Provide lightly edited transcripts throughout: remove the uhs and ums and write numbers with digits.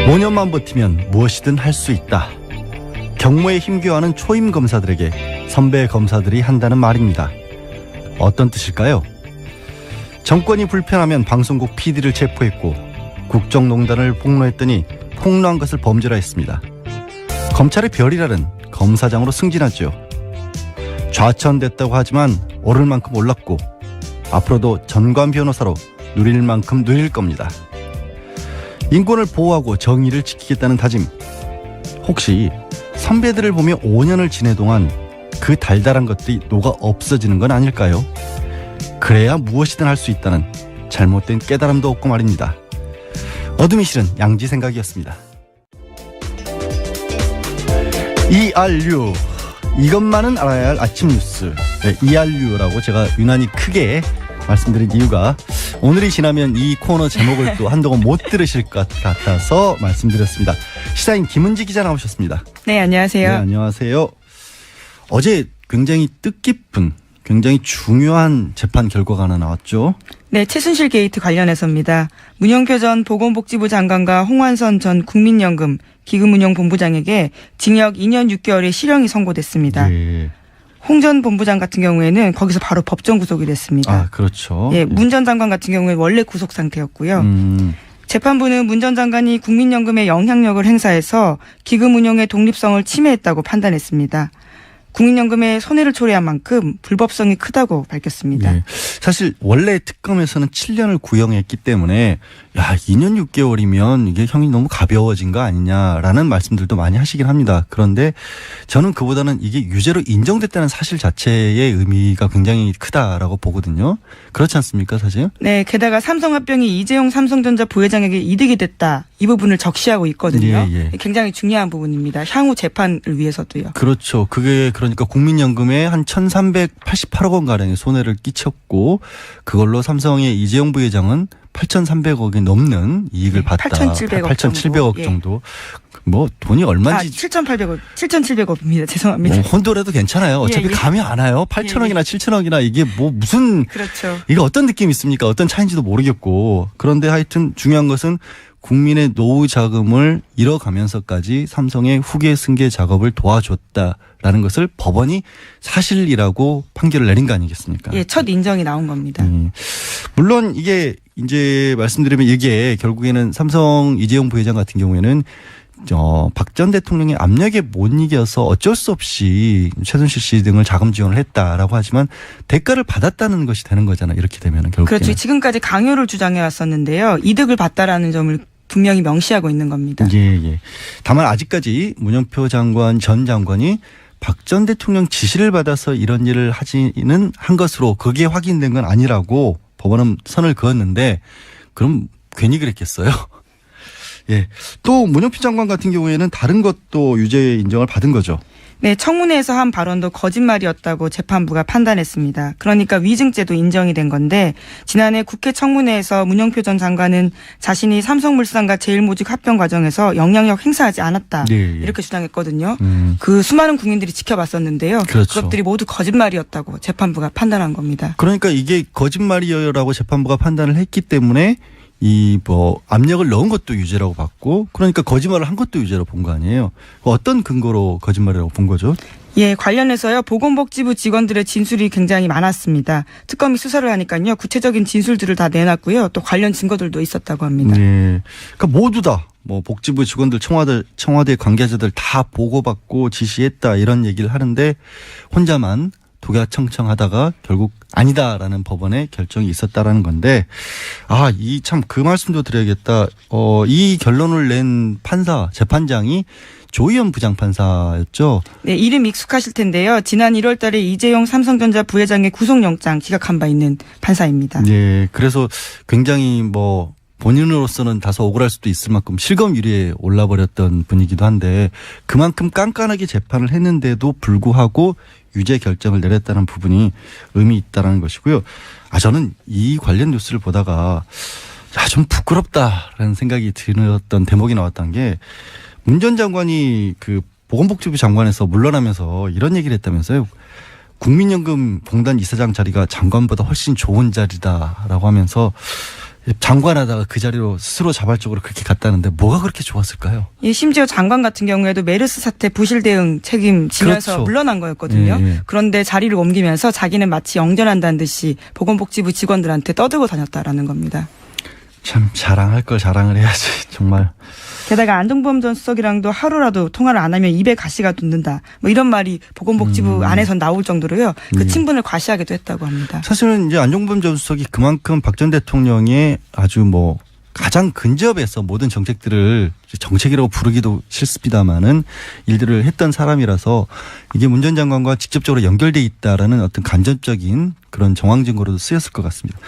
5년만 버티면 무엇이든 할 수 있다. 경무에 힘겨워하는 초임 검사들에게 선배 검사들이 한다는 말입니다. 어떤 뜻일까요? 정권이 불편하면 방송국 PD를 체포했고 국정농단을 폭로했더니 폭로한 것을 범죄라 했습니다. 검찰의 별이라는 검사장으로 승진하죠. 좌천됐다고 하지만 오를 만큼 올랐고 앞으로도 전관 변호사로 누릴 만큼 누릴 겁니다. 인권을 보호하고 정의를 지키겠다는 다짐. 혹시 선배들을 보며 5년을 지내 동안 그 달달한 것들이 녹아 없어지는 건 아닐까요? 그래야 무엇이든 할 수 있다는 잘못된 깨달음도 없고 말입니다. 어둠이 싫은 양지 생각이었습니다. ERU, 이것만은 알아야 할 아침 뉴스. 네, ERU라고 제가 유난히 크게 말씀드린 이유가 오늘이 지나면 이 코너 제목을 또 한동안 못 들으실 것 같아서 말씀드렸습니다. 시사인 김은지 기자 나오셨습니다. 네, 안녕하세요. 네, 안녕하세요. 어제 굉장히 뜻깊은, 굉장히 중요한 재판 결과가 하나 나왔죠. 네, 최순실 게이트 관련해서입니다. 문영표 전 보건복지부 장관과 홍완선 전 국민연금 기금운용본부장에게 징역 2년 6개월의 실형이 선고됐습니다. 예. 홍 전 본부장 같은 경우에는 거기서 바로 법정 구속이 됐습니다. 아, 그렇죠. 예, 문 전 장관 같은 경우에 원래 구속 상태였고요. 재판부는 문 전 장관이 국민연금에 영향력을 행사해서 기금 운용의 독립성을 침해했다고 판단했습니다. 국민연금에 손해를 초래한 만큼 불법성이 크다고 밝혔습니다. 예. 사실 원래 특검에서는 7년을 구형했기 때문에 2년 6개월이면 이게 형이 너무 가벼워진 거 아니냐라는 말씀들도 많이 하시긴 합니다. 그런데 저는 그보다는 이게 유죄로 인정됐다는 사실 자체의 의미가 굉장히 크다라고 보거든요. 그렇지 않습니까, 사실? 네, 게다가 삼성합병이 이재용 삼성전자 부회장에게 이득이 됐다. 이 부분을 적시하고 있거든요. 예, 예. 굉장히 중요한 부분입니다. 향후 재판을 위해서도요. 그렇죠. 그게 그러니까 국민연금에 한 1,388억 원 가량의 손해를 끼쳤고 그걸로 삼성의 이재용 부회장은 8,300억이 넘는 이익을 봤다. 8,700억 정도. 뭐 돈이 얼마인지. 7,700억입니다. 죄송합니다. 혼돈해도 괜찮아요. 어차피 예, 예. 감이 안 와요. 8천억이나 7천억이나 이게 뭐 무슨. 그렇죠. 이게 어떤 느낌이 있습니까? 어떤 차이인지도 모르겠고. 그런데 하여튼 중요한 것은 국민의 노후 자금을 잃어가면서까지 삼성의 후계 승계 작업을 도와줬다라는 것을 법원이 사실이라고 판결을 내린 거 아니겠습니까? 예, 첫 인정이 나온 겁니다. 물론 이게 이제 말씀드리면 이게 결국에는 삼성 이재용 부회장 같은 경우에는 박 전 대통령의 압력에 못 이겨서 어쩔 수 없이 최순실 씨 등을 자금 지원을 했다라고 하지만 대가를 받았다는 것이 되는 거잖아요. 이렇게 되면 결국에는. 그렇죠. 지금까지 강요를 주장해 왔었는데요. 이득을 봤다라는 점을 분명히 명시하고 있는 겁니다. 예. 다만 아직까지 문영표 장관 전 장관이 박 전 대통령 지시를 받아서 이런 일을 하지는 한 것으로 그게 확인된 건 아니라고 법원은 선을 그었는데 그럼 괜히 그랬겠어요. 예. 또 문영표 장관 같은 경우에는 다른 것도 유죄 인정을 받은 거죠. 네, 청문회에서 한 발언도 거짓말이었다고 재판부가 판단했습니다. 그러니까 위증죄도 인정이 된 건데 지난해 국회 청문회에서 문영표 전 장관은 자신이 삼성물산과 제일모직 합병 과정에서 영향력 행사하지 않았다. 예. 이렇게 주장했거든요. 그 수많은 국민들이 지켜봤었는데요. 그렇죠. 그것들이 모두 거짓말이었다고 재판부가 판단한 겁니다. 그러니까 이게 거짓말이라고 재판부가 판단을 했기 때문에 압력을 넣은 것도 유죄라고 봤고 그러니까 거짓말을 한 것도 유죄로 본 거 아니에요. 어떤 근거로 거짓말이라고 본 거죠? 예, 관련해서요. 보건복지부 직원들의 진술이 굉장히 많았습니다. 특검이 수사를 하니까요. 구체적인 진술들을 다 내놨고요. 또 관련 증거들도 있었다고 합니다. 네. 그러니까 모두 다 복지부 직원들 청와대 관계자들 다 보고받고 지시했다 이런 얘기를 하는데 혼자만 독야청청하다가 결국 아니다라는 법원의 결정이 있었다라는 건데 이 참 그 말씀도 드려야겠다. 이 결론을 낸 재판장이 조희연 부장판사였죠. 네, 이름 익숙하실 텐데요. 지난 1월 달에 이재용 삼성전자 부회장의 구속영장 기각한 바 있는 판사입니다. 네, 그래서 굉장히 본인으로서는 다소 억울할 수도 있을 만큼 실검1위에 올라버렸던 분이기도 한데 그만큼 깐깐하게 재판을 했는데도 불구하고 유죄 결정을 내렸다는 부분이 의미 있다는 것이고요. 저는 이 관련 뉴스를 보다가 좀 부끄럽다라는 생각이 들었던 대목이 나왔던 게 문 전 장관이 그 보건복지부 장관에서 물러나면서 이런 얘기를 했다면서요. 국민연금 공단 이사장 자리가 장관보다 훨씬 좋은 자리다라고 하면서 장관하다가 그 자리로 스스로 자발적으로 그렇게 갔다는데 뭐가 그렇게 좋았을까요? 예, 심지어 장관 같은 경우에도 메르스 사태 부실 대응 책임지면서 그렇죠. 물러난 거였거든요. 예. 그런데 자리를 옮기면서 자기는 마치 영전한다는 듯이 보건복지부 직원들한테 떠들고 다녔다라는 겁니다. 참 자랑할 걸 자랑을 해야지 정말. 게다가 안종범 전 수석이랑도 하루라도 통화를 안 하면 입에 가시가 돋는다. 뭐 이런 말이 보건복지부 안에선 나올 정도로요. 그 친분을 과시하기도 했다고 합니다. 사실은 이제 안종범 전 수석이 그만큼 박 전 대통령의 아주 뭐 가장 근접해서 모든 정책들을 정책이라고 부르기도 싫습니다만은 일들을 했던 사람이라서 이게 문 전 장관과 직접적으로 연결돼 있다라는 어떤 간접적인 그런 정황 증거로도 쓰였을 것 같습니다.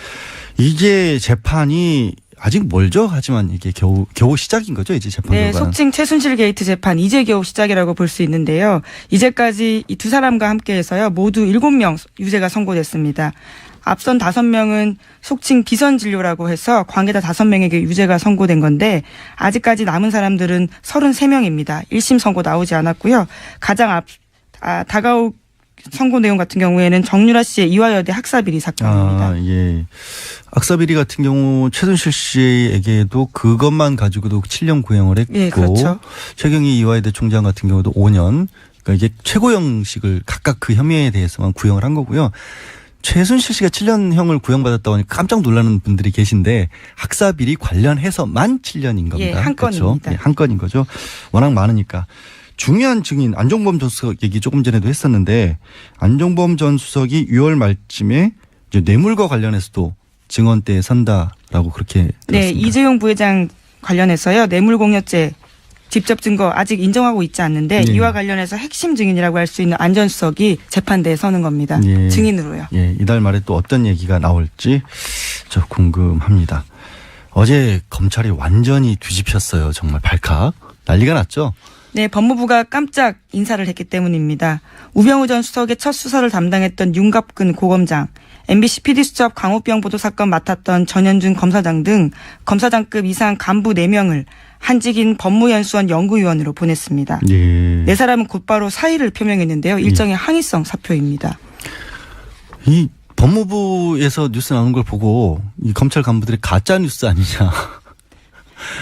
이게 재판이 아직 멀죠. 하지만 이게 겨우 시작인 거죠. 이제 재판 네, 결과는. 속칭 최순실 게이트 재판 이제 겨우 시작이라고 볼 수 있는데요. 이제까지 이 두 사람과 함께해서요. 모두 7명 유죄가 선고됐습니다. 앞선 5명은 속칭 비선 진료라고 해서 관계자 5명에게 유죄가 선고된 건데 아직까지 남은 사람들은 33명입니다. 1심 선고 나오지 않았고요. 가장 다가올 선고 내용 같은 경우에는 정유라 씨의 이화여대 학사비리 사건입니다. 예. 학사비리 같은 경우 최순실 씨에게도 그것만 가지고도 7년 구형을 했고 예, 그렇죠. 최경희 이화여대 총장 같은 경우도 5년. 그러니까 이게 최고형식을 각각 그 혐의에 대해서만 구형을 한 거고요. 최순실 씨가 7년형을 구형받았다고 하니까 깜짝 놀라는 분들이 계신데 학사비리 관련해서만 7년인 겁니다. 예, 한 그렇죠? 건입니다. 예, 한 건인 거죠. 워낙 많으니까. 중요한 증인 안종범 전 수석 얘기 조금 전에도 했었는데 안종범 전 수석이 6월 말쯤에 이제 뇌물과 관련해서도 증언대에 선다라고 그렇게 들었습니다. 네, 이재용 부회장 관련해서요. 뇌물공여죄 직접 증거 아직 인정하고 있지 않는데 예. 이와 관련해서 핵심 증인이라고 할 수 있는 안 전 수석이 재판대에 서는 겁니다. 예. 증인으로요. 예, 이달 말에 또 어떤 얘기가 나올지 저 궁금합니다. 어제 검찰이 완전히 뒤집혔어요. 정말 발칵. 난리가 났죠. 네, 법무부가 깜짝 인사를 했기 때문입니다. 우병우 전 수석의 첫 수사를 담당했던 윤갑근 고검장, MBC PD수첩 광우병 보도 사건 맡았던 전현준 검사장 등 검사장급 이상 간부 4명을 한직인 법무연수원 연구위원으로 보냈습니다. 예. 네 사람은 곧바로 사의를 표명했는데요. 일종의 항의성 사표입니다. 이 법무부에서 뉴스 나오는 걸 보고 이 검찰 간부들이 가짜 뉴스 아니냐.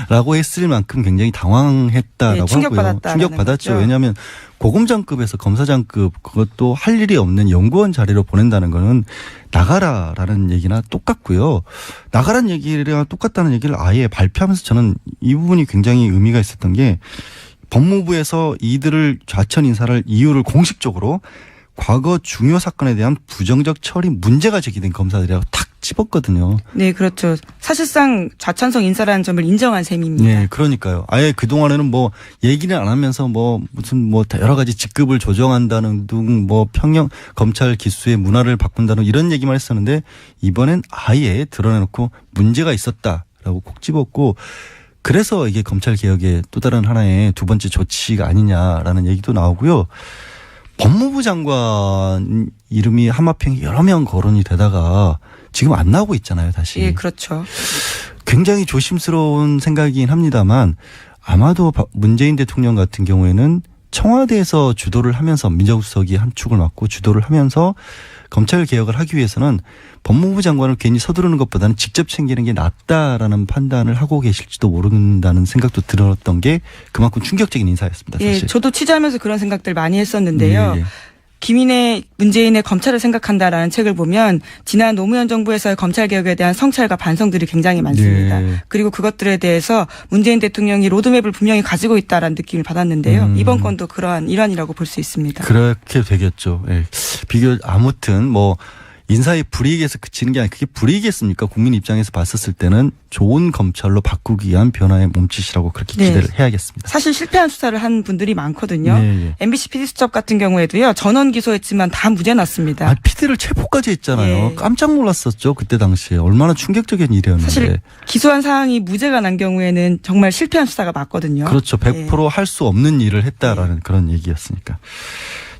라고 했을 만큼 굉장히 당황했다라고 네, 하고요. 충격받았다라는 충격받았죠. 거죠. 왜냐하면 고검장급에서 검사장급 그것도 할 일이 없는 연구원 자리로 보낸다는 거는 나가라라는 얘기나 똑같고요. 나가라는 얘기랑 똑같다는 얘기를 아예 발표하면서 저는 이 부분이 굉장히 의미가 있었던 게 법무부에서 이들을 좌천 인사를 이유를 공식적으로 과거 중요 사건에 대한 부정적 처리 문제가 제기된 검사들이라고 탁 집었거든요. 네, 그렇죠. 사실상 좌천성 인사라는 점을 인정한 셈입니다. 네, 그러니까요. 아예 그동안에는 뭐 얘기를 안 하면서 뭐 무슨 뭐 여러 가지 직급을 조정한다는 등 뭐 평형 검찰 기수의 문화를 바꾼다는 이런 얘기만 했었는데 이번엔 아예 드러내놓고 문제가 있었다라고 콕 집었고 그래서 이게 검찰 개혁의 또 다른 하나의 두 번째 조치가 아니냐라는 얘기도 나오고요. 법무부 장관 이름이 하마평 여러 명 거론이 되다가 지금 안 나오고 있잖아요, 다시. 예, 그렇죠. 굉장히 조심스러운 생각이긴 합니다만 아마도 문재인 대통령 같은 경우에는 청와대에서 주도를 하면서 민정수석이 한 축을 맡고 주도를 하면서 검찰 개혁을 하기 위해서는 법무부 장관을 괜히 서두르는 것보다는 직접 챙기는 게 낫다라는 판단을 하고 계실지도 모른다는 생각도 들었던 게 그만큼 충격적인 인사였습니다. 사실. 예, 저도 취재하면서 그런 생각들 많이 했었는데요. 예, 예. 김인혜 문재인의 검찰을 생각한다라는 책을 보면 지난 노무현 정부에서의 검찰 개혁에 대한 성찰과 반성들이 굉장히 많습니다. 네. 그리고 그것들에 대해서 문재인 대통령이 로드맵을 분명히 가지고 있다라는 느낌을 받았는데요. 이번 건도 그러한 일환이라고 볼 수 있습니다. 그렇게 되겠죠. 예. 아무튼 뭐 인사의 불이익에서 그치는 게 아니라 그게 불이익이겠습니까? 국민 입장에서 봤었을 때는 좋은 검찰로 바꾸기 위한 변화의 몸짓이라고 그렇게 네. 기대를 해야겠습니다. 사실 실패한 수사를 한 분들이 많거든요. 네, 예. MBC PD수첩 같은 경우에도요. 전원 기소했지만 다 무죄 났습니다. 아, PD를 체포까지 했잖아요. 예. 깜짝 놀랐었죠. 그때 당시에. 얼마나 충격적인 일이었는데. 사실 기소한 사항이 무죄가 난 경우에는 정말 실패한 수사가 맞거든요. 그렇죠. 100% 할 수 없는 일을 했다라는 그런 얘기였으니까.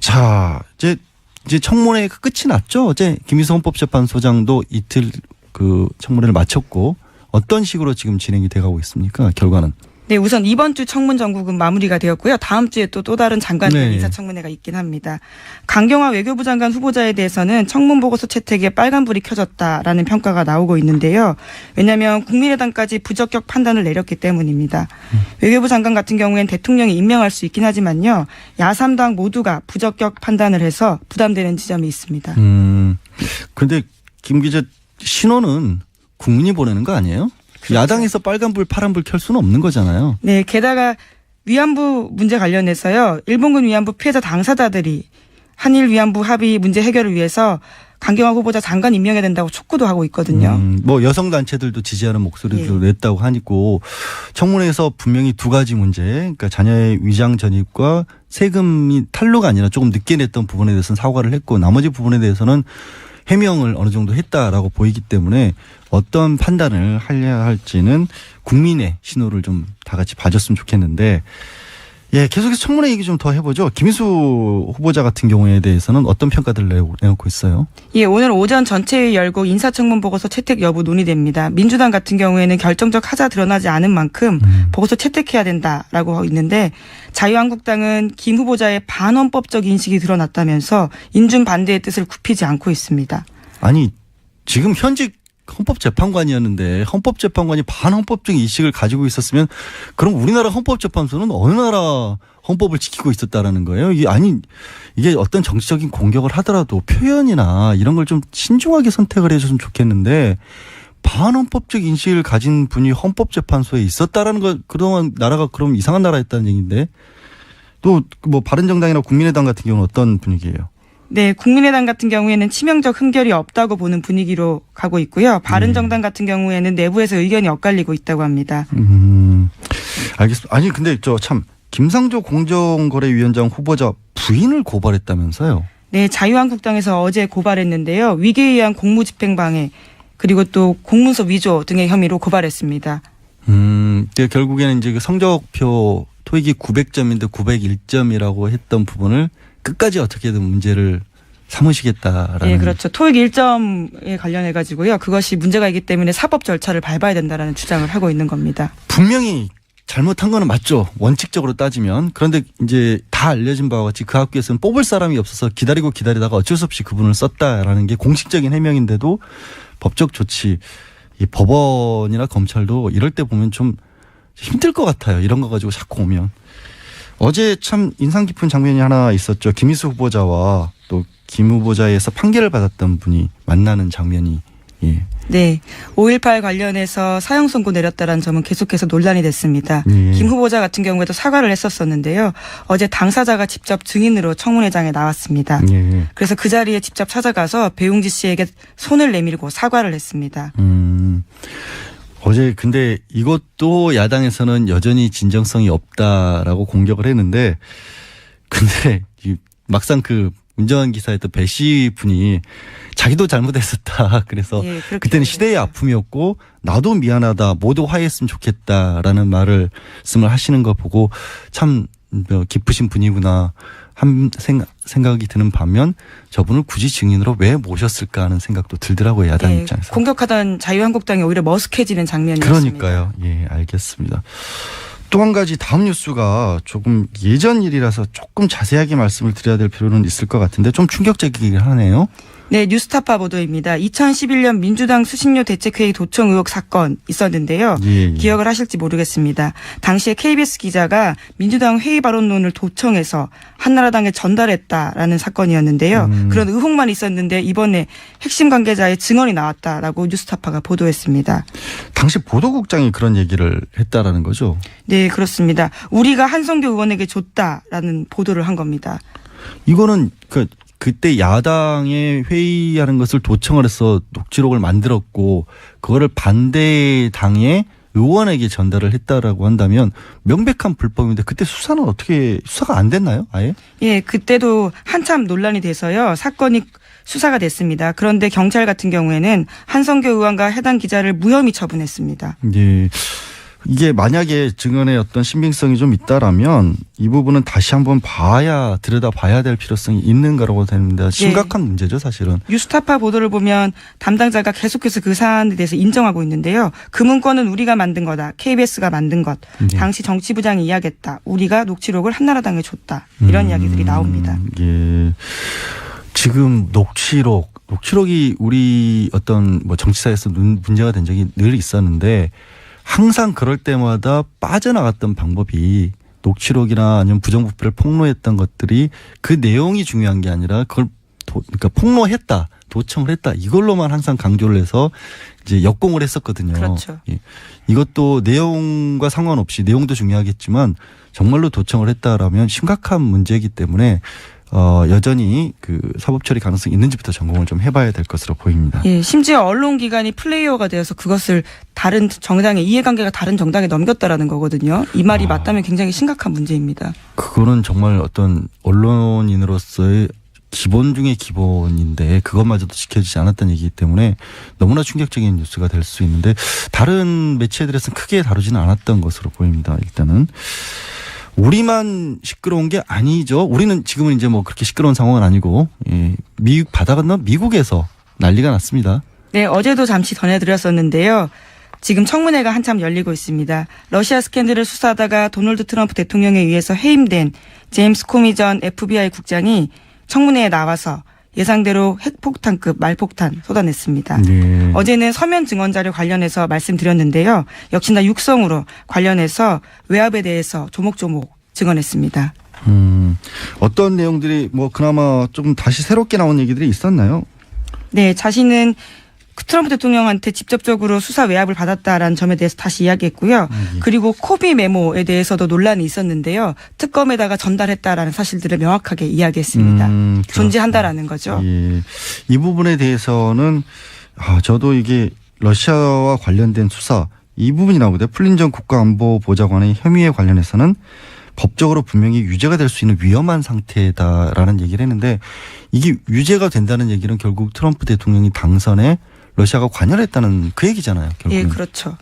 자, 이제 청문회 끝이 났죠. 어제 김희성 헌법재판소장도 이틀 그 청문회를 마쳤고 어떤 식으로 지금 진행이 돼가고 있습니까? 결과는. 네, 우선 이번 주 청문 정국은 마무리가 되었고요. 다음 주에 또 다른 장관들 인사청문회가 있긴 합니다. 강경화 외교부 장관 후보자에 대해서는 청문 보고서 채택에 빨간불이 켜졌다라는 평가가 나오고 있는데요. 왜냐하면 국민의당까지 부적격 판단을 내렸기 때문입니다. 외교부 장관 같은 경우에는 대통령이 임명할 수 있긴 하지만요. 야3당 모두가 부적격 판단을 해서 부담되는 지점이 있습니다. 그런데 김 기자, 신호는 국민이 보내는 거 아니에요? 그렇죠. 야당에서 빨간불 파란불 켤 수는 없는 거잖아요. 네. 게다가 위안부 문제 관련해서요. 일본군 위안부 피해자 당사자들이 한일 위안부 합의 문제 해결을 위해서 강경화 후보자 장관 임명해야 된다고 촉구도 하고 있거든요. 뭐 여성단체들도 지지하는 목소리도 냈다고 하니까 청문회에서 분명히 두 가지 문제, 그러니까 자녀의 위장 전입과 세금이 탈루가 아니라 조금 늦게 냈던 부분에 대해서는 사과를 했고 나머지 부분에 대해서는 해명을 어느 정도 했다라고 보이기 때문에 어떤 판단을 하려 할지는 국민의 신호를 좀 다 같이 봐줬으면 좋겠는데, 예, 계속해서 청문회 얘기 좀 더 해보죠. 김인수 후보자 같은 경우에 대해서는 어떤 평가들을 내놓고 있어요? 예, 오늘 오전 전체회의 열고 인사청문 보고서 채택 여부 논의됩니다. 민주당 같은 경우에는 결정적 하자 드러나지 않은 만큼 보고서 채택해야 된다라고 하고 있는데, 자유한국당은 김 후보자의 반헌법적 인식이 드러났다면서 인준 반대의 뜻을 굽히지 않고 있습니다. 아니, 지금 현직 헌법재판관이었는데 헌법재판관이 반헌법적 인식을 가지고 있었으면 그럼 우리나라 헌법재판소는 어느 나라 헌법을 지키고 있었다라는 거예요. 이게 어떤 정치적인 공격을 하더라도 표현이나 이런 걸 좀 신중하게 선택을 해줬으면 좋겠는데 반헌법적 인식을 가진 분이 헌법재판소에 있었다라는 거, 그동안 나라가 그럼 이상한 나라였다는 얘기인데, 또 뭐 바른정당이나 국민의당 같은 경우는 어떤 분위기예요? 네, 국민의당 같은 경우에는 치명적 흠결이 없다고 보는 분위기로 가고 있고요. 바른정당 같은 경우에는 내부에서 의견이 엇갈리고 있다고 합니다. 알겠습니다. 아니 근데 참 김상조 공정거래위원장 후보자 부인을 고발했다면서요? 네, 자유한국당에서 어제 고발했는데요. 위계에 의한 공무집행방해 그리고 또 공문서 위조 등의 혐의로 고발했습니다. 결국에는 이제 그 성적표 토익이 900점인데 901점이라고 했던 부분을 끝까지 어떻게든 문제를 삼으시겠다라는. 네, 그렇죠. 토익 1점에 관련해 가지고요. 그것이 문제가 있기 때문에 사법 절차를 밟아야 된다라는 주장을 하고 있는 겁니다. 분명히 잘못한 거는 맞죠. 원칙적으로 따지면. 그런데 이제 다 알려진 바와 같이 그 학교에서는 뽑을 사람이 없어서 기다리다가 어쩔 수 없이 그분을 썼다라는 게 공식적인 해명인데도 법적 조치, 이 법원이나 검찰도 이럴 때 보면 좀 힘들 것 같아요. 이런 거 가지고 자꾸 오면. 어제 참 인상 깊은 장면이 하나 있었죠. 김인수 후보자와 또 김 후보자에서 판결을 받았던 분이 만나는 장면이. 예. 네. 5.18 관련해서 사형 선고 내렸다는 점은 계속해서 논란이 됐습니다. 예. 김 후보자 같은 경우에도 사과를 했었었는데요. 어제 당사자가 직접 증인으로 청문회장에 나왔습니다. 예. 그래서 그 자리에 직접 찾아가서 배용지 씨에게 손을 내밀고 사과를 했습니다. 어제 근데 이것도 야당에서는 여전히 진정성이 없다라고 공격을 했는데, 근데 막상 그 운전한 기사였던 배 씨 분이 자기도 잘못했었다. 그래서 그때는 시대의 아픔이었고 나도 미안하다. 모두 화해했으면 좋겠다라는 말씀을 하시는 거 보고 참 깊으신 분이구나 한 생각이 드는 반면 저분을 굳이 증인으로 왜 모셨을까 하는 생각도 들더라고요. 야당 입장에서. 공격하던 자유한국당이 오히려 머쓱해지는 장면이었습니다. 그러니까요. 예, 알겠습니다. 또 한 가지 다음 뉴스가 조금 예전 일이라서 조금 자세하게 말씀을 드려야 될 필요는 있을 것 같은데 좀 충격적이긴 하네요. 네, 뉴스타파 보도입니다. 2011년 민주당 수신료 대책회의 도청 의혹 사건 있었는데요. 예. 기억을 하실지 모르겠습니다. 당시에 KBS 기자가 민주당 회의 발언론을 도청해서 한나라당에 전달했다라는 사건이었는데요. 그런 의혹만 있었는데 이번에 핵심 관계자의 증언이 나왔다라고 뉴스타파가 보도했습니다. 당시 보도국장이 그런 얘기를 했다라는 거죠? 네, 그렇습니다. 우리가 한성교 의원에게 줬다라는 보도를 한 겁니다. 이거는 그때 야당의 회의하는 것을 도청을 해서 녹취록을 만들었고 그거를 반대당의 의원에게 전달을 했다라고 한다면 명백한 불법인데 그때 수사가 안 됐나요? 아예? 예, 그때도 한참 논란이 돼서요. 사건이 수사가 됐습니다. 그런데 경찰 같은 경우에는 한성교 의원과 해당 기자를 무혐의 처분했습니다. 예. 이게 만약에 증언의 어떤 신빙성이 좀 있다라면 이 부분은 다시 한번 들여다봐야 될 필요성이 있는 거라고 되는데 심각한 문제죠, 사실은. 뉴스타파 보도를 보면 담당자가 계속해서 그 사안에 대해서 인정하고 있는데요. 그 문건은 우리가 만든 거다. KBS가 만든 것. 당시 정치부장이 이야기했다. 우리가 녹취록을 한나라당에 줬다. 이런 이야기들이 나옵니다. 예. 지금 녹취록이 우리 어떤 뭐 정치사에서 문제가 된 적이 늘 있었는데 항상 그럴 때마다 빠져나갔던 방법이 녹취록이나 아니면 부정부패를 폭로했던 것들이 그 내용이 중요한 게 아니라 그걸 그러니까 폭로했다, 도청을 했다 이걸로만 항상 강조를 해서 이제 역공을 했었거든요. 그렇죠. 예. 이것도 내용과 상관없이 내용도 중요하겠지만 정말로 도청을 했다라면 심각한 문제이기 때문에 여전히 그 사법 처리 가능성이 있는지부터 점검을 좀 해봐야 될 것으로 보입니다. 예, 심지어 언론기관이 플레이어가 되어서 그것을 다른 정당의 이해관계가 다른 정당에 넘겼다라는 거거든요. 이 말이 맞다면 굉장히 심각한 문제입니다. 그거는 정말 어떤 언론인으로서의 기본 중의 기본인데 그것마저도 지켜지지 않았다는 얘기이기 때문에 너무나 충격적인 뉴스가 될 수 있는데 다른 매체들에서는 크게 다루지는 않았던 것으로 보입니다. 일단은. 우리만 시끄러운 게 아니죠. 우리는 지금은 이제 뭐 그렇게 시끄러운 상황은 아니고, 예, 바다 건너 미국에서 난리가 났습니다. 네, 어제도 잠시 전해드렸었는데요. 지금 청문회가 한참 열리고 있습니다. 러시아 스캔들을 수사하다가 도널드 트럼프 대통령에 의해서 해임된 제임스 코미 전 FBI 국장이 청문회에 나와서 예상대로 핵폭탄급 말폭탄 쏟아냈습니다. 네. 어제는 서면 증언 자료 관련해서 말씀드렸는데요. 역시나 육성으로 관련해서 외압에 대해서 조목조목 증언했습니다. 어떤 내용들이 뭐 그나마 좀 다시 새롭게 나온 얘기들이 있었나요? 네, 자신은 트럼프 대통령한테 직접적으로 수사 외압을 받았다라는 점에 대해서 다시 이야기했고요. 그리고 코비 메모에 대해서도 논란이 있었는데요. 특검에다가 전달했다라는 사실들을 명확하게 이야기했습니다. 존재한다라는 거죠. 예. 이 부분에 대해서는 저도 이게 러시아와 관련된 수사 이 부분이 나오거든요. 플린 전 국가안보보좌관의 혐의에 관련해서는 법적으로 분명히 유죄가 될 수 있는 위험한 상태다라는 얘기를 했는데 이게 유죄가 된다는 얘기는 결국 트럼프 대통령이 당선에 러시아가 관여했다는 그 얘기잖아요. 결국은. 예, 그렇죠.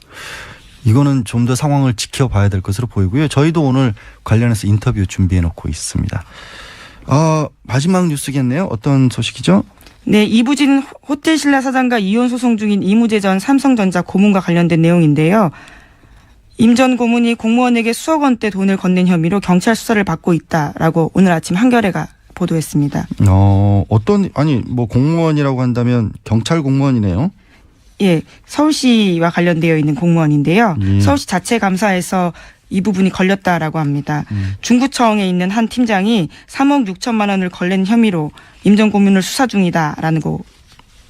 이거는 좀 더 상황을 지켜봐야 될 것으로 보이고요. 저희도 오늘 관련해서 인터뷰 준비해 놓고 있습니다. 마지막 뉴스겠네요. 어떤 소식이죠? 네, 이부진 호텔신라 사장과 이혼 소송 중인 이무재 전 삼성전자 고문과 관련된 내용인데요. 임 전 고문이 공무원에게 수억 원대 돈을 건넨 혐의로 경찰 수사를 받고 있다라고 오늘 아침 한겨레가 보도했습니다. 뭐 공무원이라고 한다면 경찰 공무원이네요. 예, 서울시와 관련되어 있는 공무원인데요. 서울시 자체 감사에서 이 부분이 걸렸다라고 합니다. 중구청에 있는 한 팀장이 3억 6천만 원을 걸린 혐의로 임 전 고문을 수사 중이다라는 거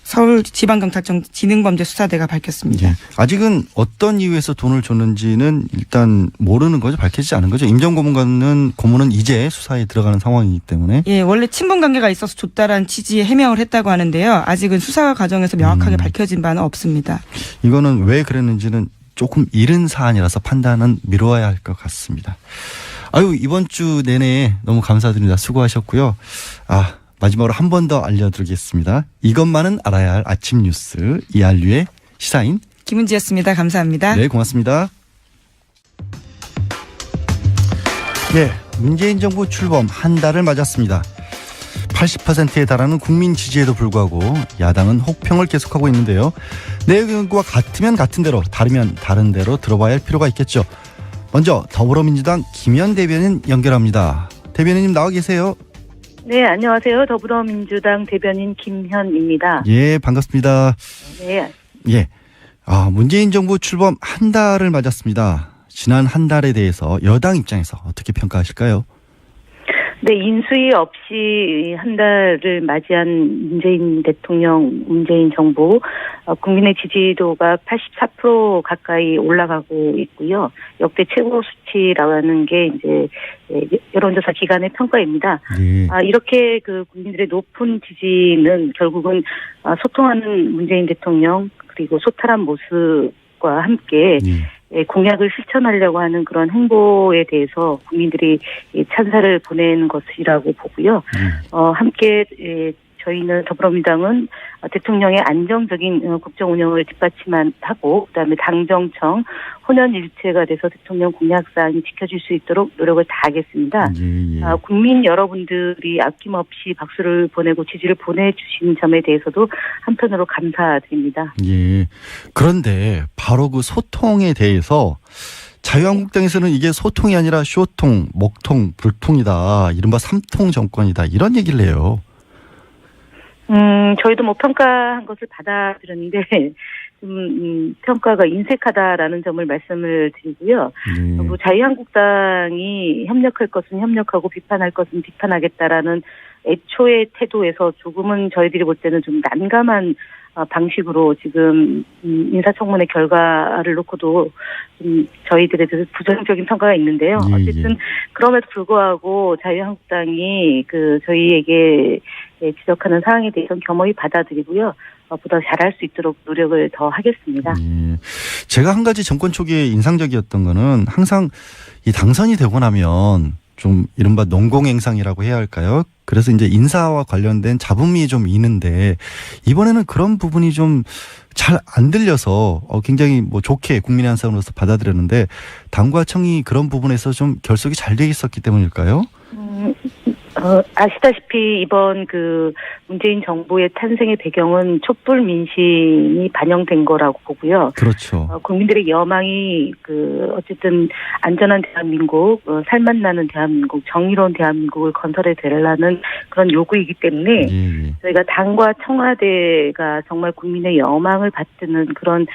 서울지방경찰청 지능범죄수사대가 밝혔습니다. 예. 아직은 어떤 이유에서 돈을 줬는지는 일단 모르는 거죠. 밝혀지지 않은 거죠. 임 전 고문은 이제 수사에 들어가는 상황이기 때문에. 예, 원래 친분 관계가 있어서 줬다라는 취지의 해명을 했다고 하는데요. 아직은 수사 과정에서 명확하게 밝혀진 바는 없습니다. 이거는 왜 그랬는지는 조금 이른 사안이라서 판단은 미뤄야 할 것 같습니다. 이번 주 내내 너무 감사드립니다. 수고하셨고요. 마지막으로 한 번 더 알려드리겠습니다. 이것만은 알아야 할 아침 뉴스 이한류의 시사인 김은지였습니다. 감사합니다. 네, 고맙습니다. 네, 문재인 정부 출범 한 달을 맞았습니다. 80%에 달하는 국민 지지에도 불구하고 야당은 혹평을 계속하고 있는데요. 내용과 같으면 같은 대로 다르면 다른 대로 들어봐야 할 필요가 있겠죠. 먼저 더불어민주당 김현 대변인 연결합니다. 대변인님 나와 계세요. 네, 안녕하세요. 더불어민주당 대변인 김현입니다. 예, 반갑습니다. 네. 예. 문재인 정부 출범 한 달을 맞았습니다. 지난 한 달에 대해서 여당 입장에서 어떻게 평가하실까요? 네, 인수위 없이 한 달을 맞이한 문재인 대통령, 문재인 정부, 국민의 지지도가 84% 가까이 올라가고 있고요. 역대 최고 수치라는 게 이제 여론조사 기관의 평가입니다. 네. 이렇게 그 국민들의 높은 지지는 결국은 소통하는 문재인 대통령 그리고 소탈한 모습과 함께 공약을 실천하려고 하는 그런 행보에 대해서 국민들이 찬사를 보내는 것이라고 보고요. 함께 저희는 더불어민주당은 대통령의 안정적인 국정 운영을 뒷받침하고 그다음에 당정청 혼연일체가 돼서 대통령 공약사항이 지켜질 수 있도록 노력을 다하겠습니다. 예. 국민 여러분들이 아낌없이 박수를 보내고 지지를 보내주신 점에 대해서도 한편으로 감사드립니다. 예. 그런데 바로 그 소통에 대해서 자유한국당에서는 이게 소통이 아니라 쇼통, 먹통, 불통이다. 이른바 삼통 정권이다. 이런 얘기를 해요. 저희도 뭐 평가한 것을 받아들였는데 평가가 인색하다라는 점을 말씀을 드리고요. 뭐 자유한국당이 협력할 것은 협력하고 비판할 것은 비판하겠다라는 애초의 태도에서 조금은 저희들이 볼 때는 좀 난감한 방식으로 지금 인사청문회 결과를 놓고도 좀 저희들에 대해서 부정적인 평가가 있는데요. 어쨌든 그럼에도 불구하고 자유한국당이 그 저희에게 지적하는 사항에 대해서는 겸허히 받아들이고요. 보다 잘할 수 있도록 노력을 더 하겠습니다. 예. 제가 한 가지 정권 초기에 인상적이었던 거는 항상 이 당선이 되고 나면 좀 이른바 농공행상이라고 해야 할까요? 그래서 이제 인사와 관련된 잡음이 좀 있는데 이번에는 그런 부분이 좀 잘 안 들려서 굉장히 뭐 좋게 국민의 한 사람으로서 받아들였는데 당과 청이 그런 부분에서 좀 결속이 잘 돼 있었기 때문일까요? 아시다시피 이번 그 문재인 정부의 탄생의 배경은 촛불 민심이 반영된 거라고 보고요. 그렇죠. 국민들의 여망이 그 어쨌든 안전한 대한민국, 살맛나는 대한민국, 정의로운 대한민국을 건설해 되려는 그런 요구이기 때문에 저희가 당과 청와대가 정말 국민의 여망을 받드는 그런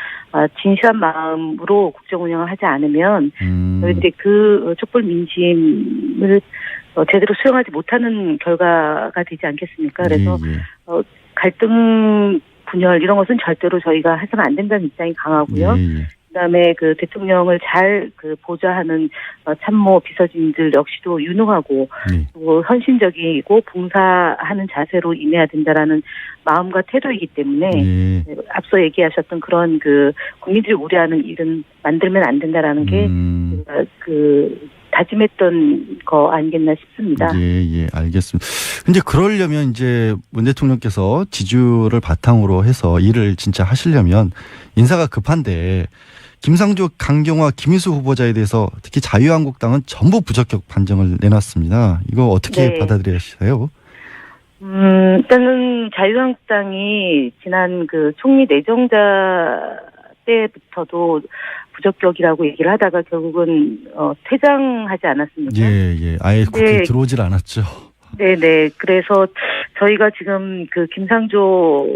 진실한 마음으로 국정 운영을 하지 않으면 저희들이 그 촛불 민심을 제대로 수용하지 못하는 결과가 되지 않겠습니까? 그래서 갈등 분열 이런 것은 절대로 저희가 해서는 안 된다는 입장이 강하고요. 그다음에 그 대통령을 잘 그 보좌하는 참모 비서진들 역시도 유능하고 또 헌신적이고 봉사하는 자세로 임해야 된다라는 마음과 태도이기 때문에 앞서 얘기하셨던 그런 그 국민들이 우려하는 일은 만들면 안 된다라는 게 그 다짐했던 거 아니겠나 싶습니다. 예, 알겠습니다. 근데 그러려면 이제 문 대통령께서 지지율을 바탕으로 해서 일을 진짜 하시려면 인사가 급한데 김상조, 강경화, 김희수 후보자에 대해서 특히 자유한국당은 전부 부적격 판정을 내놨습니다. 이거 어떻게 받아들이세요? 일단은 자유한국당이 지난 그 총리 내정자 때부터도 부적격이라고 얘기를 하다가 결국은 퇴장하지 않았습니까? 예. 아예 국회에 들어오질 않았죠. 네네. 그래서 저희가 지금 그 김상조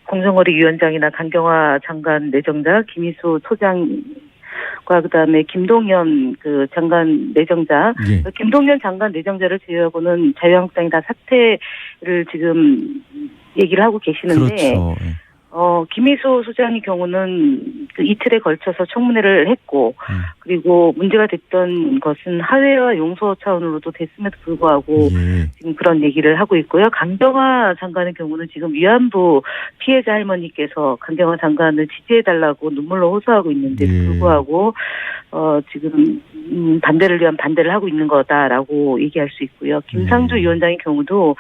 공정거래위원장이나 강경화 장관 내정자, 김희수 소장과 그다음에 김동연 그 장관 내정자, 김동연 장관 내정자를 제외하고는 자유한국당이 다 사퇴를 지금 얘기를 하고 계시는데. 그렇죠. 김희수 소장의 경우는 그 이틀에 걸쳐서 청문회를 했고, 그리고 문제가 됐던 것은 하회와 용서 차원으로도 됐음에도 불구하고 지금 그런 얘기를 하고 있고요. 강경화 장관의 경우는 지금 위안부 피해자 할머니께서 강경화 장관을 지지해달라고 눈물로 호소하고 있는데 불구하고 지금 반대를 위한 반대를 하고 있는 거다라고 얘기할 수 있고요. 김상조 위원장의 경우도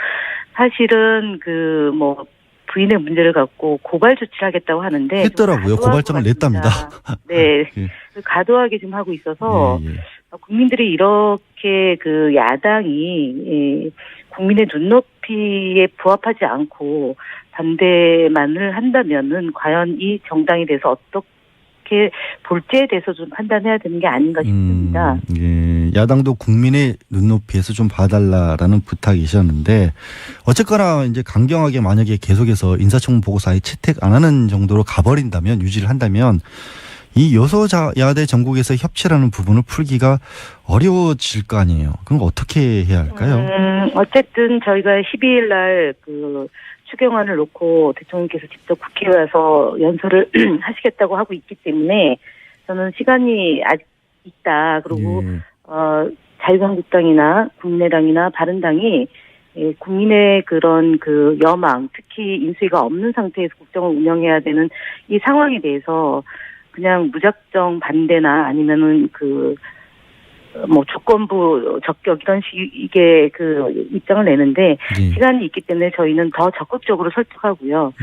사실은 그 뭐 부인의 문제를 갖고 고발 조치를 하겠다고 하는데 했더라고요. 고발장을 냈답니다. 네, 과도하게 좀 하고 있어서 국민들이 이렇게 그 야당이 국민의 눈높이에 부합하지 않고 반대만을 한다면은 과연 이 정당에 대해서 어떻게 볼지에 대해서 좀 판단해야 되는 게 아닌가 싶습니다. 야당도 국민의 눈높이에서 좀 봐달라라는 부탁이셨는데 어쨌거나 이제 강경하게 만약에 계속해서 인사청문 보고서에 채택 안 하는 정도로 가버린다면 유지를 한다면 이 여소야대 전국에서 협치라는 부분을 풀기가 어려워질 거 아니에요. 그럼 어떻게 해야 할까요? 어쨌든 저희가 12일 날 그 추경안을 놓고 대통령께서 직접 국회에 와서 연설을 하시겠다고 하고 있기 때문에 저는 시간이 아직 있다. 그리고 자유한국당이나 국민의당이나 바른당이 국민의 그런 그 여망, 특히 인수위가 없는 상태에서 국정을 운영해야 되는 이 상황에 대해서 그냥 무작정 반대나 아니면은 그 뭐 조건부 적격 이런 식의 그 입장을 내는데 예. 시간이 있기 때문에 저희는 더 적극적으로 설득하고요.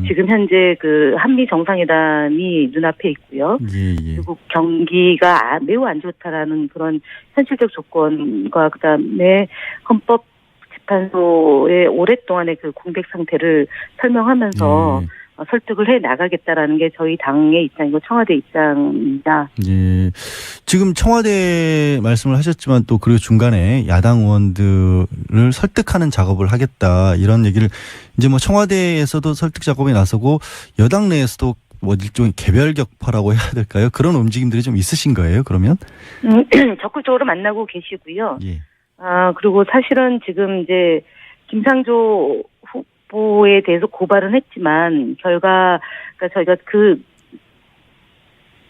지금 현재 그 한미 정상회담이 눈앞에 있고요. 예, 예. 그리고 경기가 매우 안 좋다라는 그런 현실적 조건과 그다음에 헌법재판소의 오랫동안의 그 공백 상태를 설명하면서 예. 설득을 해 나가겠다라는 게 저희 당의 입장이고 청와대 입장입니다. 예. 지금 청와대 말씀을 하셨지만 또 그리고 중간에 야당 의원들을 설득하는 작업을 하겠다 이런 얘기를 이제 뭐 청와대에서도 설득 작업에 나서고 여당 내에서도 뭐 일종의 개별 격파라고 해야 될까요? 그런 움직임들이 좀 있으신 거예요, 그러면? 적극적으로 만나고 계시고요. 예. 그리고 사실은 지금 이제 김상조 후보에 대해서 고발은 했지만 그러니까 저희가 그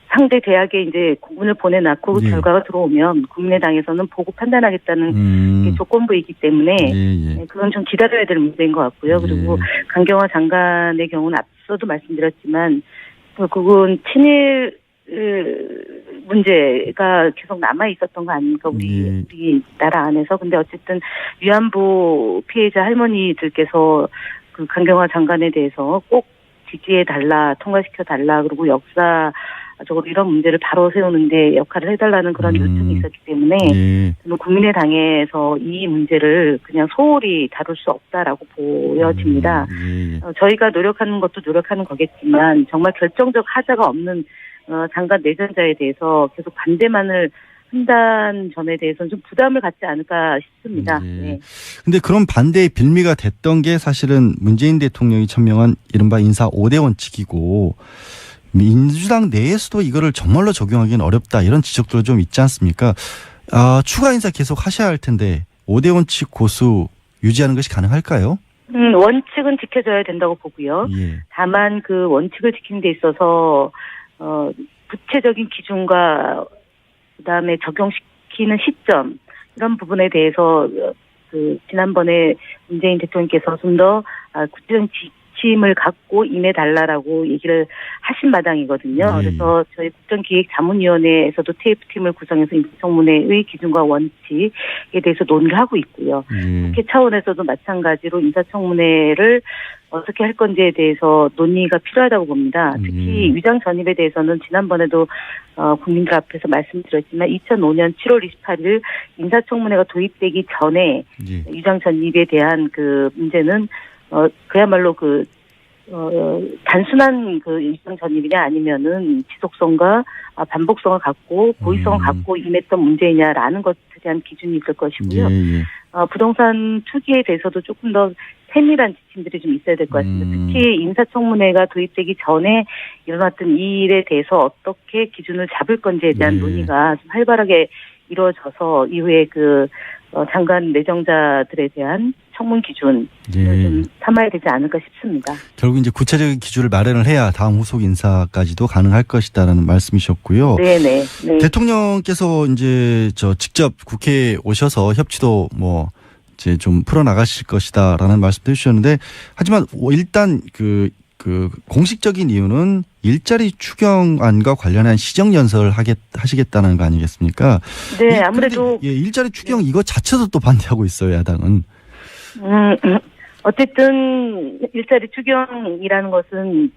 상대 대학에 이제 공문을 보내놨고 그 예. 결과가 들어오면 국민의당에서는 보고 판단하겠다는 게 조건부이기 때문에 예. 그건 좀 기다려야 될 문제인 것 같고요. 그리고 강경화 장관의 경우는 앞서도 말씀드렸지만 그건 친일 문제가 계속 남아 있었던 거 아닙니까? 우리 나라 안에서. 근데 어쨌든 위안부 피해자 할머니들께서 그 강경화 장관에 대해서 꼭 지지해 달라, 통과시켜 달라, 그리고 역사적으로 이런 문제를 바로 세우는데 역할을 해달라는 그런 요청이 있었기 때문에 저는 국민의당에서 이 문제를 그냥 소홀히 다룰 수 없다라고 보여집니다. 저희가 노력하는 것도 노력하는 거겠지만 정말 결정적 하자가 없는 장관 내전자에 대해서 계속 반대만을 한다는 점에 대해서는 좀 부담을 갖지 않을까 싶습니다. 네. 근데 그런 반대의 빌미가 됐던 게 사실은 문재인 대통령이 천명한 이른바 인사 5대 원칙이고 민주당 내에서도 이거를 정말로 적용하기는 어렵다 이런 지적도 좀 있지 않습니까? 추가 인사 계속 하셔야 할 텐데 5대 원칙 고수 유지하는 것이 가능할까요? 원칙은 지켜져야 된다고 보고요. 예. 다만 그 원칙을 지키는 데 있어서 구체적인 기준과 그다음에 적용시키는 시점 이런 부분에 대해서 그 지난번에 문재인 대통령께서 좀 더 구체적인 지침을 갖고 임해달라고 얘기를 하신 마당이거든요. 그래서 저희 국정기획자문위원회에서도 TF팀을 구성해서 인사청문회의 기준과 원칙에 대해서 논의를 하고 있고요. 국회 차원에서도 마찬가지로 인사청문회를 어떻게 할 건지에 대해서 논의가 필요하다고 봅니다. 특히 위장 전입에 대해서는 지난번에도 국민들 앞에서 말씀드렸지만 2005년 7월 28일 인사청문회가 도입되기 전에 위장 전입에 대한 그 문제는 그야말로 단순한 그 위장 전입이냐 아니면은 지속성과 반복성을 갖고 고의성을 갖고 임했던 문제이냐라는 것에 대한 기준이 있을 것이고요. 부동산 투기에 대해서도 조금 더 세밀한 지침들이 좀 있어야 될 것 같습니다. 특히 인사청문회가 도입되기 전에 일어났던 이 일에 대해서 어떻게 기준을 잡을 건지에 대한 논의가 좀 활발하게 이루어져서 이후에 그 장관 내정자들에 대한 청문 기준을 좀 삼아야 되지 않을까 싶습니다. 결국 이제 구체적인 기준을 마련을 해야 다음 후속 인사까지도 가능할 것이다라는 말씀이셨고요. 네네. 네. 대통령께서 이제 직접 국회에 오셔서 협치도 뭐 이제 좀 풀어 나가실 것이다라는 말씀도 해주셨는데 하지만 일단 그 공식적인 이유는 일자리 추경안과 관련한 시정 연설을 하시겠다는 거 아니겠습니까? 네, 아무래도 일자리 추경 이거 자체도 또 반대하고 있어요, 야당은. 어쨌든 일자리 추경이라는 것은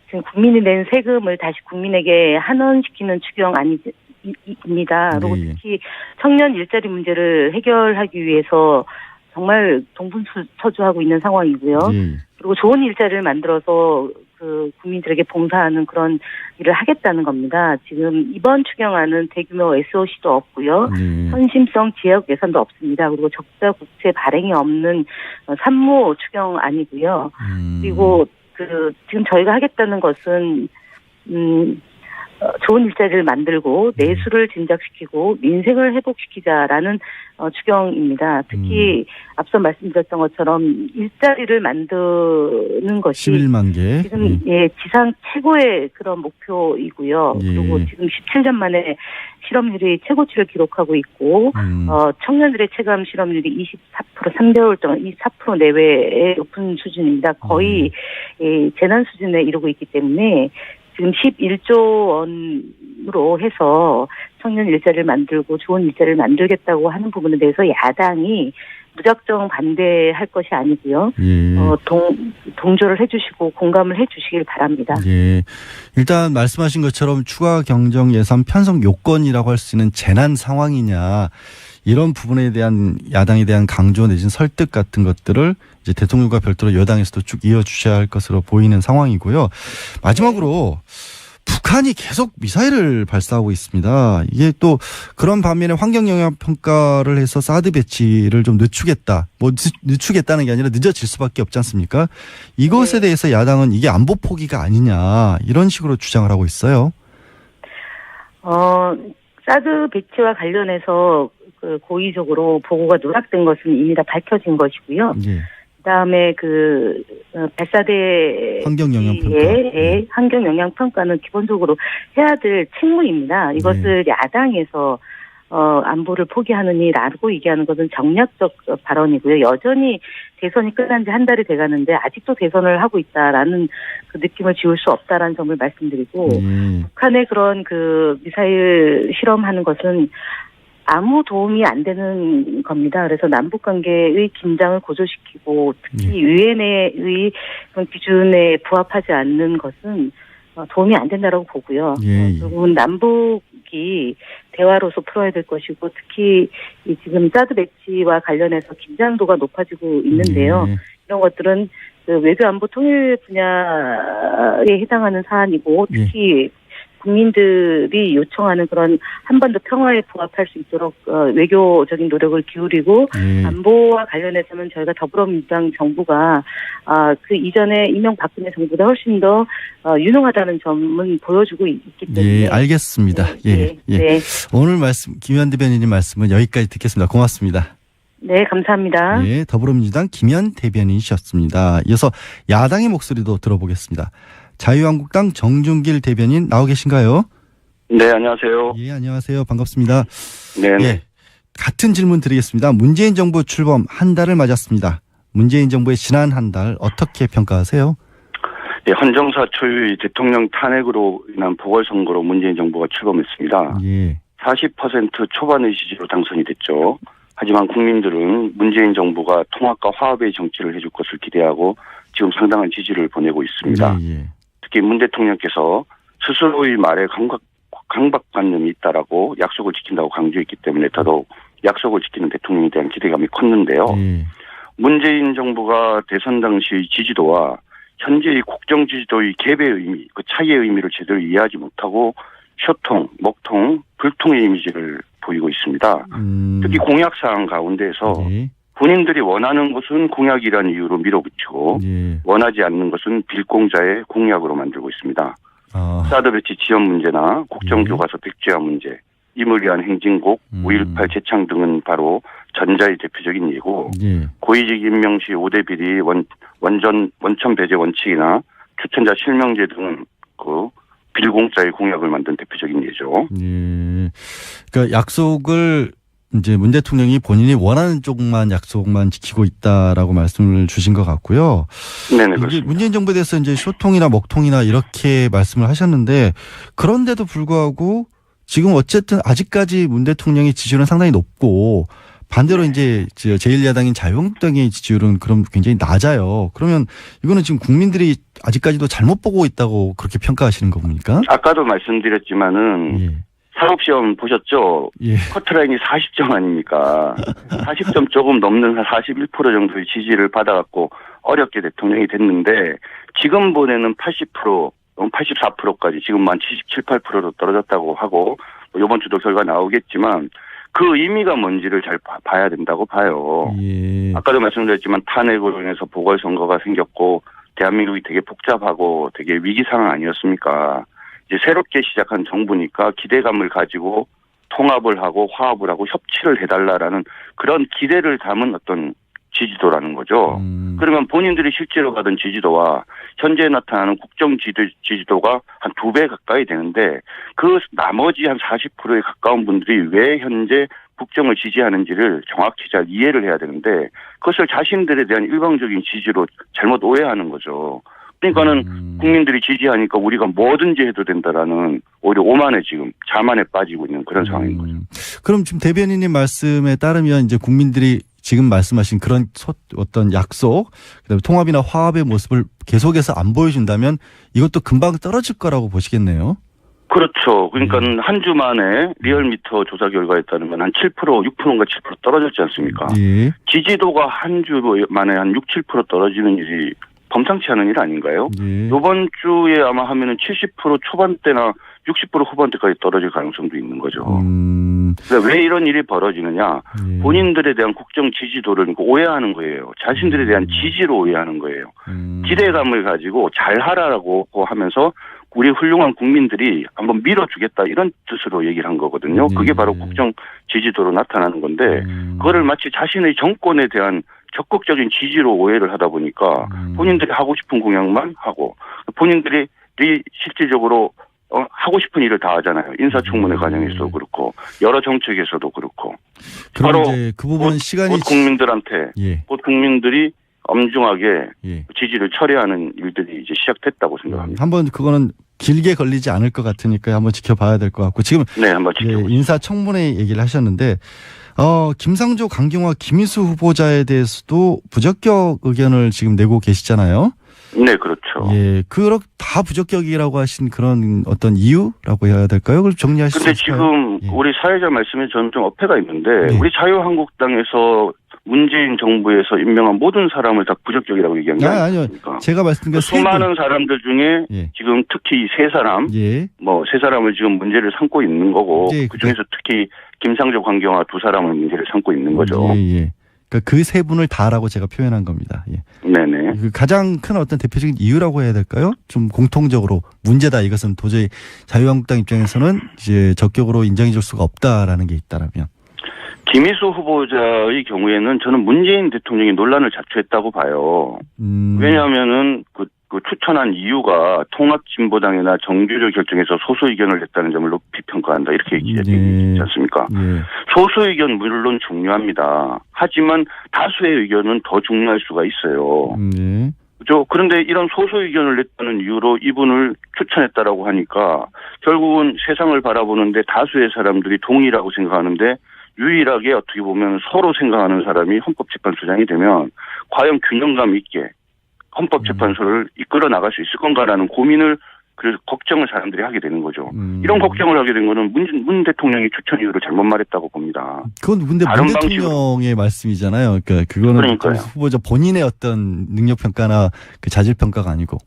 지금 국민이 낸 세금을 다시 국민에게 환원시키는 추경 입니다. 그리고 특히 청년 일자리 문제를 해결하기 위해서 정말 동분서주하고 있는 상황이고요. 그리고 좋은 일자리를 만들어서 그 국민들에게 봉사하는 그런 일을 하겠다는 겁니다. 지금 이번 추경안은 대규모 SOC도 없고요. 선심성 지역 예산도 없습니다. 그리고 적자 국채 발행이 없는 산무 추경안이고요. 그리고 지금 저희가 하겠다는 것은 좋은 일자리를 만들고 내수를 진작시키고 민생을 회복시키자라는 추경입니다. 특히 앞서 말씀드렸던 것처럼 일자리를 만드는 것이 11만 개. 지금 지상 최고의 그런 목표이고요. 그리고 지금 17년 만에 실업률이 최고치를 기록하고 있고 청년들의 체감 실업률이 24% 3개월 동안 24% 내외의 높은 수준입니다. 거의 재난 수준에 이르고 있기 때문에 지금 11조 원으로 해서 청년 일자리를 만들고 좋은 일자리를 만들겠다고 하는 부분에 대해서 야당이 무작정 반대할 것이 아니고요. 예. 동조를 해주시고 공감을 해주시길 바랍니다. 예. 일단 말씀하신 것처럼 추가 경정 예산 편성 요건이라고 할 수 있는 재난 상황이냐 이런 부분에 대한 야당에 대한 강조 내지는 설득 같은 것들을 이제 대통령과 별도로 여당에서도 쭉 이어주셔야 할 것으로 보이는 상황이고요. 마지막으로 북한이 계속 미사일을 발사하고 있습니다. 이게 또 그런 반면에 환경영향평가를 해서 사드 배치를 좀 늦추겠다. 뭐 늦추겠다는 게 아니라 늦어질 수밖에 없지 않습니까? 이것에 대해서 야당은 이게 안보 포기가 아니냐 이런 식으로 주장을 하고 있어요. 사드 배치와 관련해서 그 고의적으로 보고가 누락된 것은 이미 다 밝혀진 것이고요. 예. 그다음에 그 발사대 환경영향평가. 환경영향평가는 기본적으로 해야 될 책무입니다. 이것을 야당에서 안보를 포기하느니라고 얘기하는 것은 정략적 발언이고요. 여전히 대선이 끝난 지 한 달이 돼가는데 아직도 대선을 하고 있다라는 그 느낌을 지울 수 없다라는 점을 말씀드리고 북한의 그런 그 미사일 실험하는 것은 아무 도움이 안 되는 겁니다. 그래서 남북 관계의 긴장을 고조시키고 특히 유엔의 그런 기준에 부합하지 않는 것은 도움이 안 된다라고 보고요. 결국은 남북이 대화로서 풀어야 될 것이고 특히 지금 사드 배치와 관련해서 긴장도가 높아지고 있는데요. 이런 것들은 그 외교안보 통일 분야에 해당하는 사안이고 특히 국민들이 요청하는 그런 한반도 평화에 부합할 수 있도록 외교적인 노력을 기울이고 안보와 관련해서는 저희가 더불어민주당 정부가 그 이전에 이명박근혜 정부보다 훨씬 더 유능하다는 점은 보여주고 있기 때문에. 예, 알겠습니다. 네. 오늘 말씀 김현 대변인님 말씀은 여기까지 듣겠습니다. 고맙습니다. 네, 감사합니다. 예, 더불어민주당 김현 대변인이셨습니다. 이어서 야당의 목소리도 들어보겠습니다. 자유한국당 정준길 대변인 나오 계신가요? 네, 안녕하세요. 예, 안녕하세요. 반갑습니다. 네. 예, 같은 질문 드리겠습니다. 문재인 정부 출범 한 달을 맞았습니다. 문재인 정부의 지난 한 달 어떻게 평가하세요? 예, 헌정사 초유의 대통령 탄핵으로 인한 보궐선거로 문재인 정부가 출범했습니다. 예. 40% 초반의 지지로 당선이 됐죠. 하지만 국민들은 문재인 정부가 통합과 화합의 정치를 해줄 것을 기대하고 지금 상당한 지지를 보내고 있습니다. 특히 문 대통령께서 스스로의 말에 강박관념이 있다라고 약속을 지킨다고 강조했기 때문에 더더욱 약속을 지키는 대통령에 대한 기대감이 컸는데요. 문재인 정부가 대선 당시 지지도와 현재의 국정 지지도의 갭의 의미, 그 차이의 의미를 제대로 이해하지 못하고 쇼통, 먹통, 불통의 이미지를 보이고 있습니다. 특히 공약사항 가운데에서 본인들이 원하는 것은 공약이라는 이유로 밀어붙이고 원하지 않는 것은 빌공자의 공약으로 만들고 있습니다. 사드 배치 지연 문제나 국정교과서 백지화 문제, 이무리한 행진곡, 5.18 재창 등은 바로 전자의 대표적인 예고 고위직 임명 시 5대 비리 원천 배제 원칙이나 추천자 실명제 등은 그 빌공자의 공약을 만든 대표적인 예죠. 그러니까 약속을 이제 문 대통령이 본인이 원하는 쪽만 약속만 지키고 있다라고 말씀을 주신 것 같고요. 네네, 그렇습니다. 문재인 정부에 대해서 이제 쇼통이나 먹통이나 이렇게 말씀을 하셨는데 그런데도 불구하고 지금 어쨌든 아직까지 문 대통령의 지지율은 상당히 높고 반대로 이제 제1야당인 자유한국당의 지지율은 그럼 굉장히 낮아요. 그러면 이거는 지금 국민들이 아직까지도 잘못 보고 있다고 그렇게 평가하시는 겁니까? 아까도 말씀드렸지만은 사법시험 보셨죠? 커트라인이 40점 아닙니까? 40점 조금 넘는 41% 정도의 지지를 받아갖고 어렵게 대통령이 됐는데 지금 보내는 80%, 84%까지 지금만 77, 8%로 떨어졌다고 하고 이번 주도 결과 나오겠지만 그 의미가 뭔지를 잘 봐야 된다고 봐요. 아까도 말씀드렸지만 탄핵으로 인해서 보궐선거가 생겼고 대한민국이 되게 복잡하고 되게 위기 상황 아니었습니까? 이제 새롭게 시작한 정부니까 기대감을 가지고 통합을 하고 화합을 하고 협치를 해달라라는 그런 기대를 담은 어떤 지지도라는 거죠. 그러면 본인들이 실제로 받은 지지도와 현재 나타나는 국정 지지도가 한 2배 가까이 되는데 그 나머지 한 40%에 가까운 분들이 왜 현재 국정을 지지하는지를 정확히 잘 이해를 해야 되는데 그것을 자신들에 대한 일방적인 지지로 잘못 오해하는 거죠. 그러니까는 국민들이 지지하니까 우리가 뭐든지 해도 된다라는 오히려 오만에 지금 자만에 빠지고 있는 그런 상황인 거죠. 그럼 지금 대변인님 말씀에 따르면 이제 국민들이 지금 말씀하신 그런 어떤 약속, 그다음에 통합이나 화합의 모습을 계속해서 안 보여준다면 이것도 금방 떨어질 거라고 보시겠네요. 그렇죠. 그러니까 한 주 만에 리얼미터 조사 결과에 따르면 한 7%, 6%인가 7% 떨어졌지 않습니까? 예. 지지도가 한 주 만에 한 6, 7% 떨어지는 일이 범상치 않은 일 아닌가요? 예. 이번 주에 아마 하면은 70% 초반대나 60% 후반대까지 떨어질 가능성도 있는 거죠. 그러니까 왜 이런 일이 벌어지느냐? 예. 본인들에 대한 국정 지지도를 오해하는 거예요. 자신들에 대한 지지로 오해하는 거예요. 기대감을 가지고 잘하라고 하면서 우리 훌륭한 국민들이 한번 밀어주겠다 이런 뜻으로 얘기를 한 거거든요. 그게 바로 국정 지지도로 나타나는 건데 그거를 마치 자신의 정권에 대한 적극적인 지지로 오해를 하다 보니까 본인들이 하고 싶은 공약만 하고 본인들이 실질적으로 하고 싶은 일을 다 하잖아요. 인사청문회 과정에서도 그렇고 여러 정책에서도 그렇고. 바로 이제 그 부분 시간이 곧 국민들한테 예. 곧 국민들이 엄중하게 예. 지지를 철회하는 일들이 이제 시작됐다고 생각합니다. 한번 그거는 길게 걸리지 않을 것 같으니까 한번 지켜봐야 될 것 같고 지금 네, 한번 지켜보시죠. 인사청문회 얘기를 하셨는데 김상조, 강경화, 김희수 후보자에 대해서도 부적격 의견을 지금 내고 계시잖아요. 네, 그렇죠. 예, 그렇게 다 부적격이라고 하신 그런 어떤 이유라고 해야 될까요? 그걸 정리하실 수 근데 있을까요? 지금 예. 우리 사회자 말씀에 저는 좀 어폐가 있는데 네. 우리 자유한국당에서 문재인 정부에서 임명한 모든 사람을 다 부적격이라고 얘기한 게 아니요. 아닙니까? 제가 말씀드린 건 수많은 사람들 중에 예. 지금 특히 세 사람, 예. 세 사람을 지금 문제를 삼고 있는 거고 예, 그 중에서 특히 김상조, 강경화 두 사람을 문제를 삼고 있는 거죠. 예, 예. 그러니까 그 세 분을 다라고 제가 표현한 겁니다. 예. 네네. 그 가장 큰 어떤 대표적인 이유라고 해야 될까요? 좀 공통적으로 문제다. 이것은 도저히 자유한국당 입장에서는 이제 적격으로 인정해 줄 수가 없다라는 게 있다라면. 김희수 후보자의 경우에는 저는 문재인 대통령이 논란을 자초했다고 봐요. 왜냐하면은 그 추천한 이유가 통합진보당이나 정규조 결정에서 소수 의견을 냈다는 점을 높이 평가한다 이렇게 얘기했지 않습니까? 예. 소수 의견 물론 중요합니다. 하지만 다수의 의견은 더 중요할 수가 있어요. 예. 그렇죠? 그런데 이런 소수 의견을 냈다는 이유로 이분을 추천했다라고 하니까 결국은 세상을 바라보는데 다수의 사람들이 동의라고 생각하는데 유일하게 어떻게 보면 서로 생각하는 사람이 헌법재판소장이 되면 과연 균형감 있게 헌법재판소를 이끌어 나갈 수 있을 건가라는 고민을 그래서 걱정을 사람들이 하게 되는 거죠. 이런 걱정을 하게 된 거는 문 대통령이 추천 이유를 잘못 말했다고 봅니다. 그건 근데 문 대통령의 말씀이잖아요. 그러니까 그거는 후보자 본인의 어떤 능력 평가나 그 자질 평가가 아니고.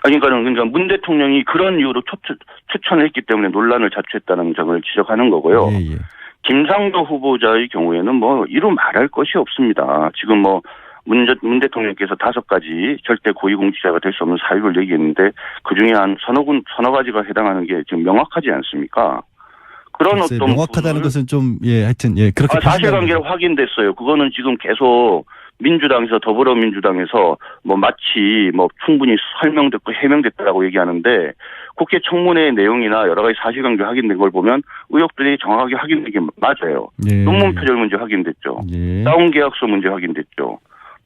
그러니까 문 대통령이 그런 이유로 추천을 했기 때문에 논란을 자초했다는 점을 지적하는 거고요. 예, 예. 김상조 후보자의 경우에는 이루 말할 것이 없습니다. 지금 문 대통령께서 5가지 절대 고위공직자가 될 수 없는 사유를 얘기했는데 그중에 한 서너 가지가 해당하는 게 지금 명확하지 않습니까? 그런 글쎄, 어떤 명확하다는 것은 좀 하여튼 그렇게 사실관계로 확인됐어요. 그거는 지금 계속 민주당에서 더불어민주당에서 마치 충분히 설명됐고 해명됐다라고 얘기하는데 국회 청문회 내용이나 여러 가지 사실관계 확인된 걸 보면 의혹들이 정확하게 확인된 게 맞아요. 예. 논문 표절 문제 확인됐죠. 예. 다운 계약서 문제 확인됐죠.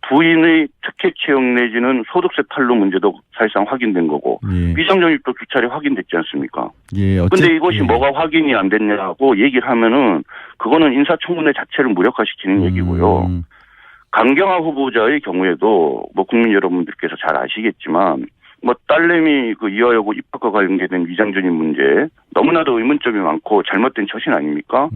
부인의 특혜 채용 내지는 소득세 탈루 문제도 사실상 확인된 거고 예. 위정전입도 2차례 확인됐지 않습니까? 예. 근데 이것이 뭐가 확인이 안 됐냐고 얘기를 하면은 그거는 인사청문회 자체를 무력화시키는 얘기고요. 강경화 후보자의 경우에도 국민 여러분들께서 잘 아시겠지만 딸내미 이화여고 입학과 관련된 위장전입 문제 너무나도 의문점이 많고 잘못된 처신 아닙니까?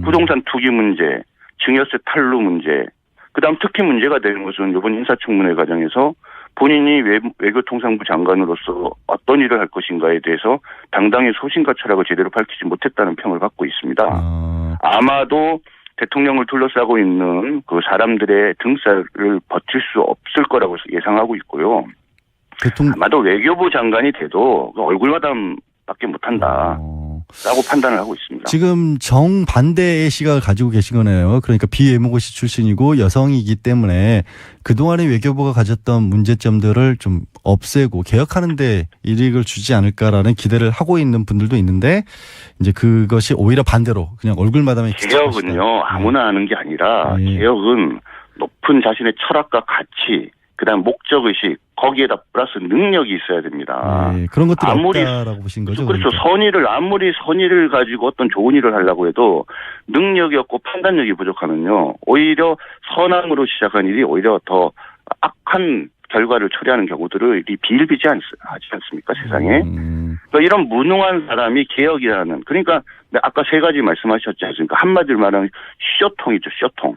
부동산 투기 문제, 증여세 탈루 문제, 그다음 특히 문제가 되는 것은 이번 인사청문회 과정에서 본인이 외교통상부 장관으로서 어떤 일을 할 것인가에 대해서 당당히 소신과 철학을 제대로 밝히지 못했다는 평을 받고 있습니다. 아마도 대통령을 둘러싸고 있는 그 사람들의 등살을 버틸 수 없을 거라고 예상하고 있고요. 아마도 외교부 장관이 돼도 얼굴 마담밖에 못한다. 라고 판단을 하고 있습니다. 지금 정반대의 시각을 가지고 계신 거네요. 그러니까 비외무고시 출신이고 여성이기 때문에 그동안의 외교부가 가졌던 문제점들을 좀 없애고 개혁하는 데 이익을 주지 않을까라는 기대를 하고 있는 분들도 있는데 이제 그것이 오히려 반대로 그냥 얼굴마담에 개혁은요 아무나 하는 게 아니라 개혁은 높은 자신의 철학과 가치 그다음 목적의식, 거기에다 플러스 능력이 있어야 됩니다. 네, 그런 것들이 없다라고 보신 거죠? 그렇죠. 그러니까. 아무리 선의를 가지고 어떤 좋은 일을 하려고 해도 능력이 없고 판단력이 부족하면요. 오히려 선함으로 시작한 일이 오히려 더 악한 결과를 초래하는 경우들을 비일비재하지 않습니까, 세상에? 그러니까 이런 무능한 사람이 개혁이라는, 그러니까 아까 세 가지 말씀하셨지 않습니까? 한마디로 말하면 쇼통이죠, 쇼통.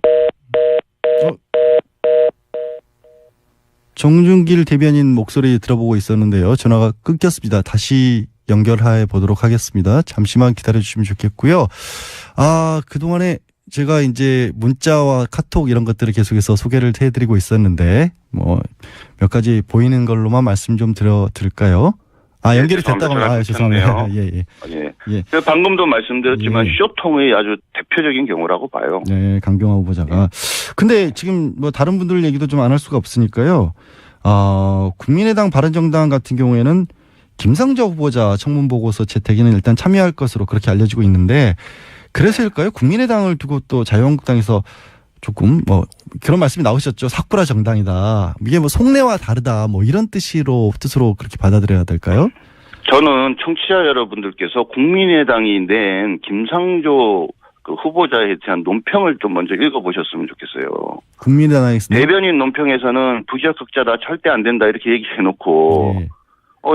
정준길 대변인 목소리 들어보고 있었는데요. 전화가 끊겼습니다. 다시 연결해 보도록 하겠습니다. 잠시만 기다려 주시면 좋겠고요. 그동안에 제가 이제 문자와 카톡 이런 것들을 계속해서 소개를 해드리고 있었는데, 몇 가지 보이는 걸로만 말씀 좀 드릴까요? 연결이 됐다고 하면, 죄송합니다. 예. 방금도 말씀드렸지만, 쇼통의 아주 대표적인 경우라고 봐요. 네, 강병화 후보자가. 근데 지금 다른 분들 얘기도 좀 안 할 수가 없으니까요. 국민의당 바른정당 같은 경우에는 김상조 후보자 청문보고서 채택에는 일단 참여할 것으로 그렇게 알려지고 있는데, 그래서일까요? 국민의당을 두고 또 자유한국당에서 조금 그런 말씀이 나오셨죠. 삭불화 정당이다. 이게 속내와 다르다. 이런 뜻으로 그렇게 받아들여야 될까요? 저는 청취자 여러분들께서 국민의당이 낸 김상조 그 후보자에 대한 논평을 좀 먼저 읽어보셨으면 좋겠어요. 국민의당에서 대변인 논평에서는 부적격자다, 절대 안 된다 이렇게 얘기해놓고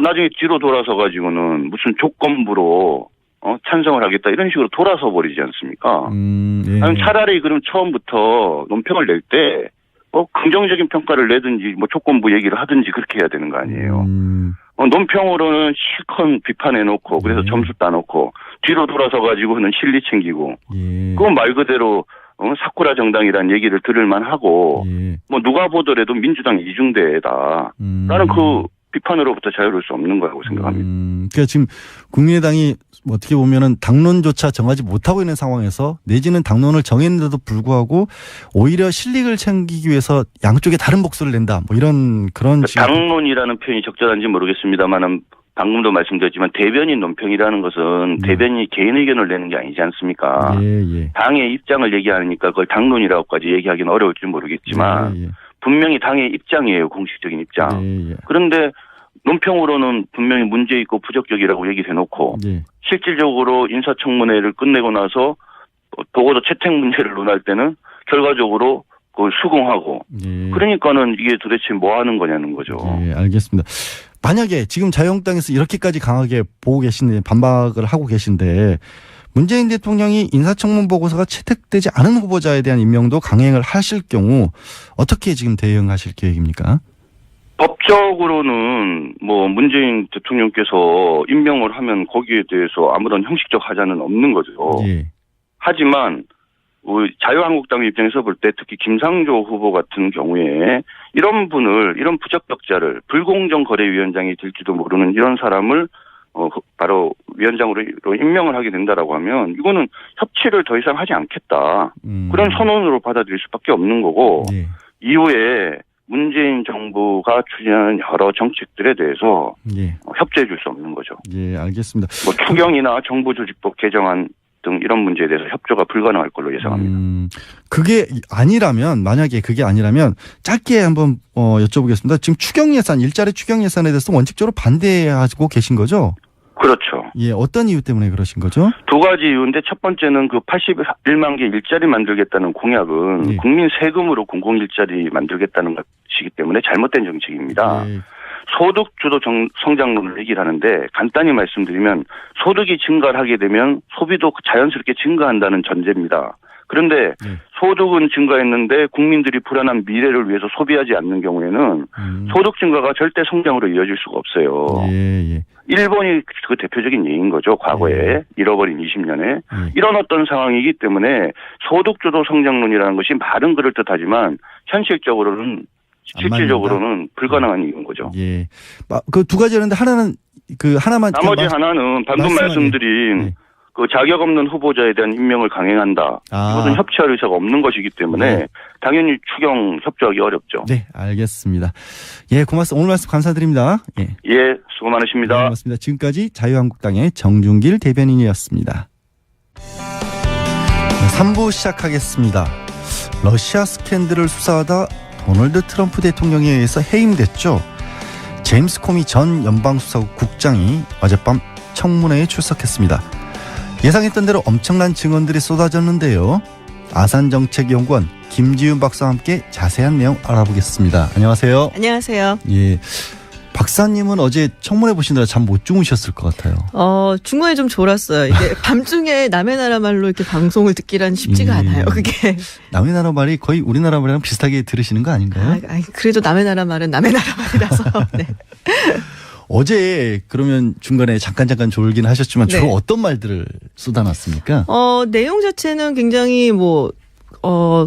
나중에 뒤로 돌아서 가지고는 무슨 조건부로 찬성을 하겠다 이런 식으로 돌아서 버리지 않습니까? 아니, 차라리 그럼 처음부터 논평을 낼 때 긍정적인 평가를 내든지 조건부 얘기를 하든지 그렇게 해야 되는 거 아니에요. 논평으로는 실컷 비판해놓고 그래서 점수 따놓고 뒤로 돌아서 가지고는 실리 챙기고 그건 말 그대로 사쿠라 정당이라는 얘기를 들을만 하고 누가 보더라도 민주당 이중대다 라는 그 비판으로부터 자유로울 수 없는 거라고 생각합니다. 그러니까 지금 국민의당이 어떻게 보면은 당론조차 정하지 못하고 있는 상황에서 내지는 당론을 정했는데도 불구하고 오히려 실익을 챙기기 위해서 양쪽에 다른 목소리를 낸다. 그런 당론이라는 표현이 적절한지 모르겠습니다만은 방금도 말씀드렸지만 대변인 논평이라는 것은 대변인이 개인 의견을 내는 게 아니지 않습니까? 당의 입장을 얘기하니까 그걸 당론이라고까지 얘기하기는 어려울지 모르겠지만 분명히 당의 입장이에요. 공식적인 입장. 그런데 논평으로는 분명히 문제 있고 부적격이라고 얘기를 해놓고 실질적으로 인사청문회를 끝내고 나서 보고서 채택 문제를 논할 때는 결과적으로 그걸 수긍하고 그러니까는 이게 도대체 뭐 하는 거냐는 거죠. 알겠습니다. 만약에 지금 자유한국당에서 이렇게까지 강하게 보고 계신데 반박을 하고 계신데 문재인 대통령이 인사청문 보고서가 채택되지 않은 후보자에 대한 임명도 강행을 하실 경우 어떻게 지금 대응하실 계획입니까? 법적으로는 문재인 대통령께서 임명을 하면 거기에 대해서 아무런 형식적 하자는 없는 거죠. 하지만 자유한국당 입장에서 볼 때 특히 김상조 후보 같은 경우에 이런 부적격자를 불공정거래위원장이 될지도 모르는 이런 사람을 바로 위원장으로 임명을 하게 된다라고 하면 이거는 협치를 더 이상 하지 않겠다. 그런 선언으로 받아들일 수밖에 없는 거고 이후에 문재인 정부가 추진하는 여러 정책들에 대해서 협조해 줄 수 없는 거죠. 알겠습니다. 추경이나 정부조직법 개정안 등 이런 문제에 대해서 협조가 불가능할 걸로 예상합니다. 만약에 그게 아니라면 짧게 한번 여쭤보겠습니다. 지금 일자리 추경 예산에 대해서 원칙적으로 반대하고 계신 거죠? 그렇죠. 어떤 이유 때문에 그러신 거죠? 두 가지 이유인데 첫 번째는 그 81만 개 일자리 만들겠다는 공약은 국민 세금으로 공공일자리 만들겠다는 것이기 때문에 잘못된 정책입니다. 소득 주도 성장론을 얘기를 하는데 간단히 말씀드리면 소득이 증가를 하게 되면 소비도 자연스럽게 증가한다는 전제입니다. 그런데 소득은 증가했는데 국민들이 불안한 미래를 위해서 소비하지 않는 경우에는 소득 증가가 절대 성장으로 이어질 수가 없어요. 일본이 그 대표적인 예인 거죠. 과거에 잃어버린 20년에 이런 어떤 상황이기 때문에 소득 주도 성장론이라는 것이 말은 그럴듯하지만 현실적으로는 실질적으로는 불가능한 일인 거죠. 그 두 가지였는데 하나만 나머지 하나는 방금 말씀드린 그 자격 없는 후보자에 대한 임명을 강행한다. 이것은 협치할 의사가 없는 것이기 때문에 당연히 추경 협조하기 어렵죠. 네, 알겠습니다. 고맙습니다. 오늘 말씀 감사드립니다. 수고 많으십니다. 고맙습니다. 지금까지 자유한국당의 정준길 대변인이었습니다. 3부 시작하겠습니다. 러시아 스캔들을 수사하다 도널드 트럼프 대통령에 의해서 해임됐죠. 제임스 코미 전 연방수사국 국장이 어젯밤 청문회에 출석했습니다. 예상했던 대로 엄청난 증언들이 쏟아졌는데요. 아산정책연구원 김지윤 박사와 함께 자세한 내용 알아보겠습니다. 안녕하세요. 안녕하세요. 예, 박사님은 어제 청문회 보시느라 잠 못 주무셨을 것 같아요. 중간에 좀 졸았어요. 이게 밤중에 남의 나라 말로 이렇게 방송을 듣기란 쉽지가 않아요. 그게 남의 나라 말이 거의 우리나라 말이랑 비슷하게 들으시는 거 아닌가요? 그래도 남의 나라 말은 남의 나라 말이라서. 네. 어제 그러면 중간에 잠깐 졸긴 하셨지만 주로 네. 어떤 말들을 쏟아놨습니까? 내용 자체는 굉장히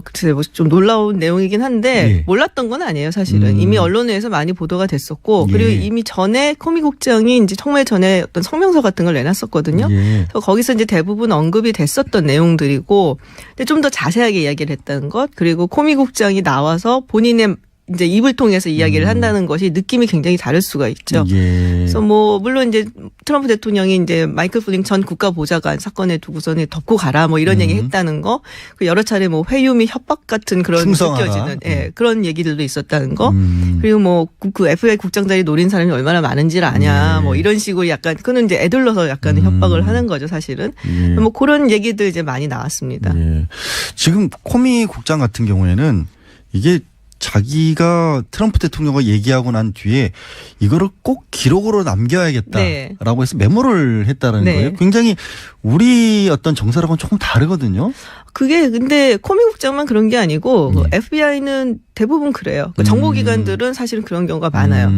글쎄요, 좀 놀라운 내용이긴 한데, 예. 몰랐던 건 아니에요, 사실은. 이미 언론에서 많이 보도가 됐었고, 예. 그리고 이미 전에 코미 국장이 이제 청문회 전에 어떤 성명서 같은 걸 내놨었거든요. 예. 그래서 거기서 이제 대부분 언급이 됐었던 내용들이고, 근데 좀 더 자세하게 이야기를 했다는 것, 그리고 코미 국장이 나와서 본인의 이제 입을 통해서 이야기를 한다는 것이 느낌이 굉장히 다를 수가 있죠. 예. 그래서 물론 이제 트럼프 대통령이 이제 마이클 플링 전 국가보좌관 사건에 두고서는 덮고 가라 이런 얘기 했다는 거, 그 여러 차례 회유 및 협박 같은 그런 충성하라. 느껴지는 그런 얘기들도 있었다는 거, 그리고 그 FBI 국장 자리 노린 사람이 얼마나 많은지를 아냐, 네. 이런 식으로 약간 그는 이제 애들러서 약간 협박을 하는 거죠, 사실은. 예. 그런 얘기들 이제 많이 나왔습니다. 예. 지금 코미 국장 같은 경우에는 이게 자기가 트럼프 대통령과 얘기하고 난 뒤에 이거를 꼭 기록으로 남겨야겠다라고 네. 해서 메모를 했다는 네. 거예요. 굉장히 우리 어떤 정서랑은 조금 다르거든요. 그게 근데 코미 국장만 그런 게 아니고 네. FBI는 대부분 그래요. 정보기관들은 사실은 그런 경우가 많아요.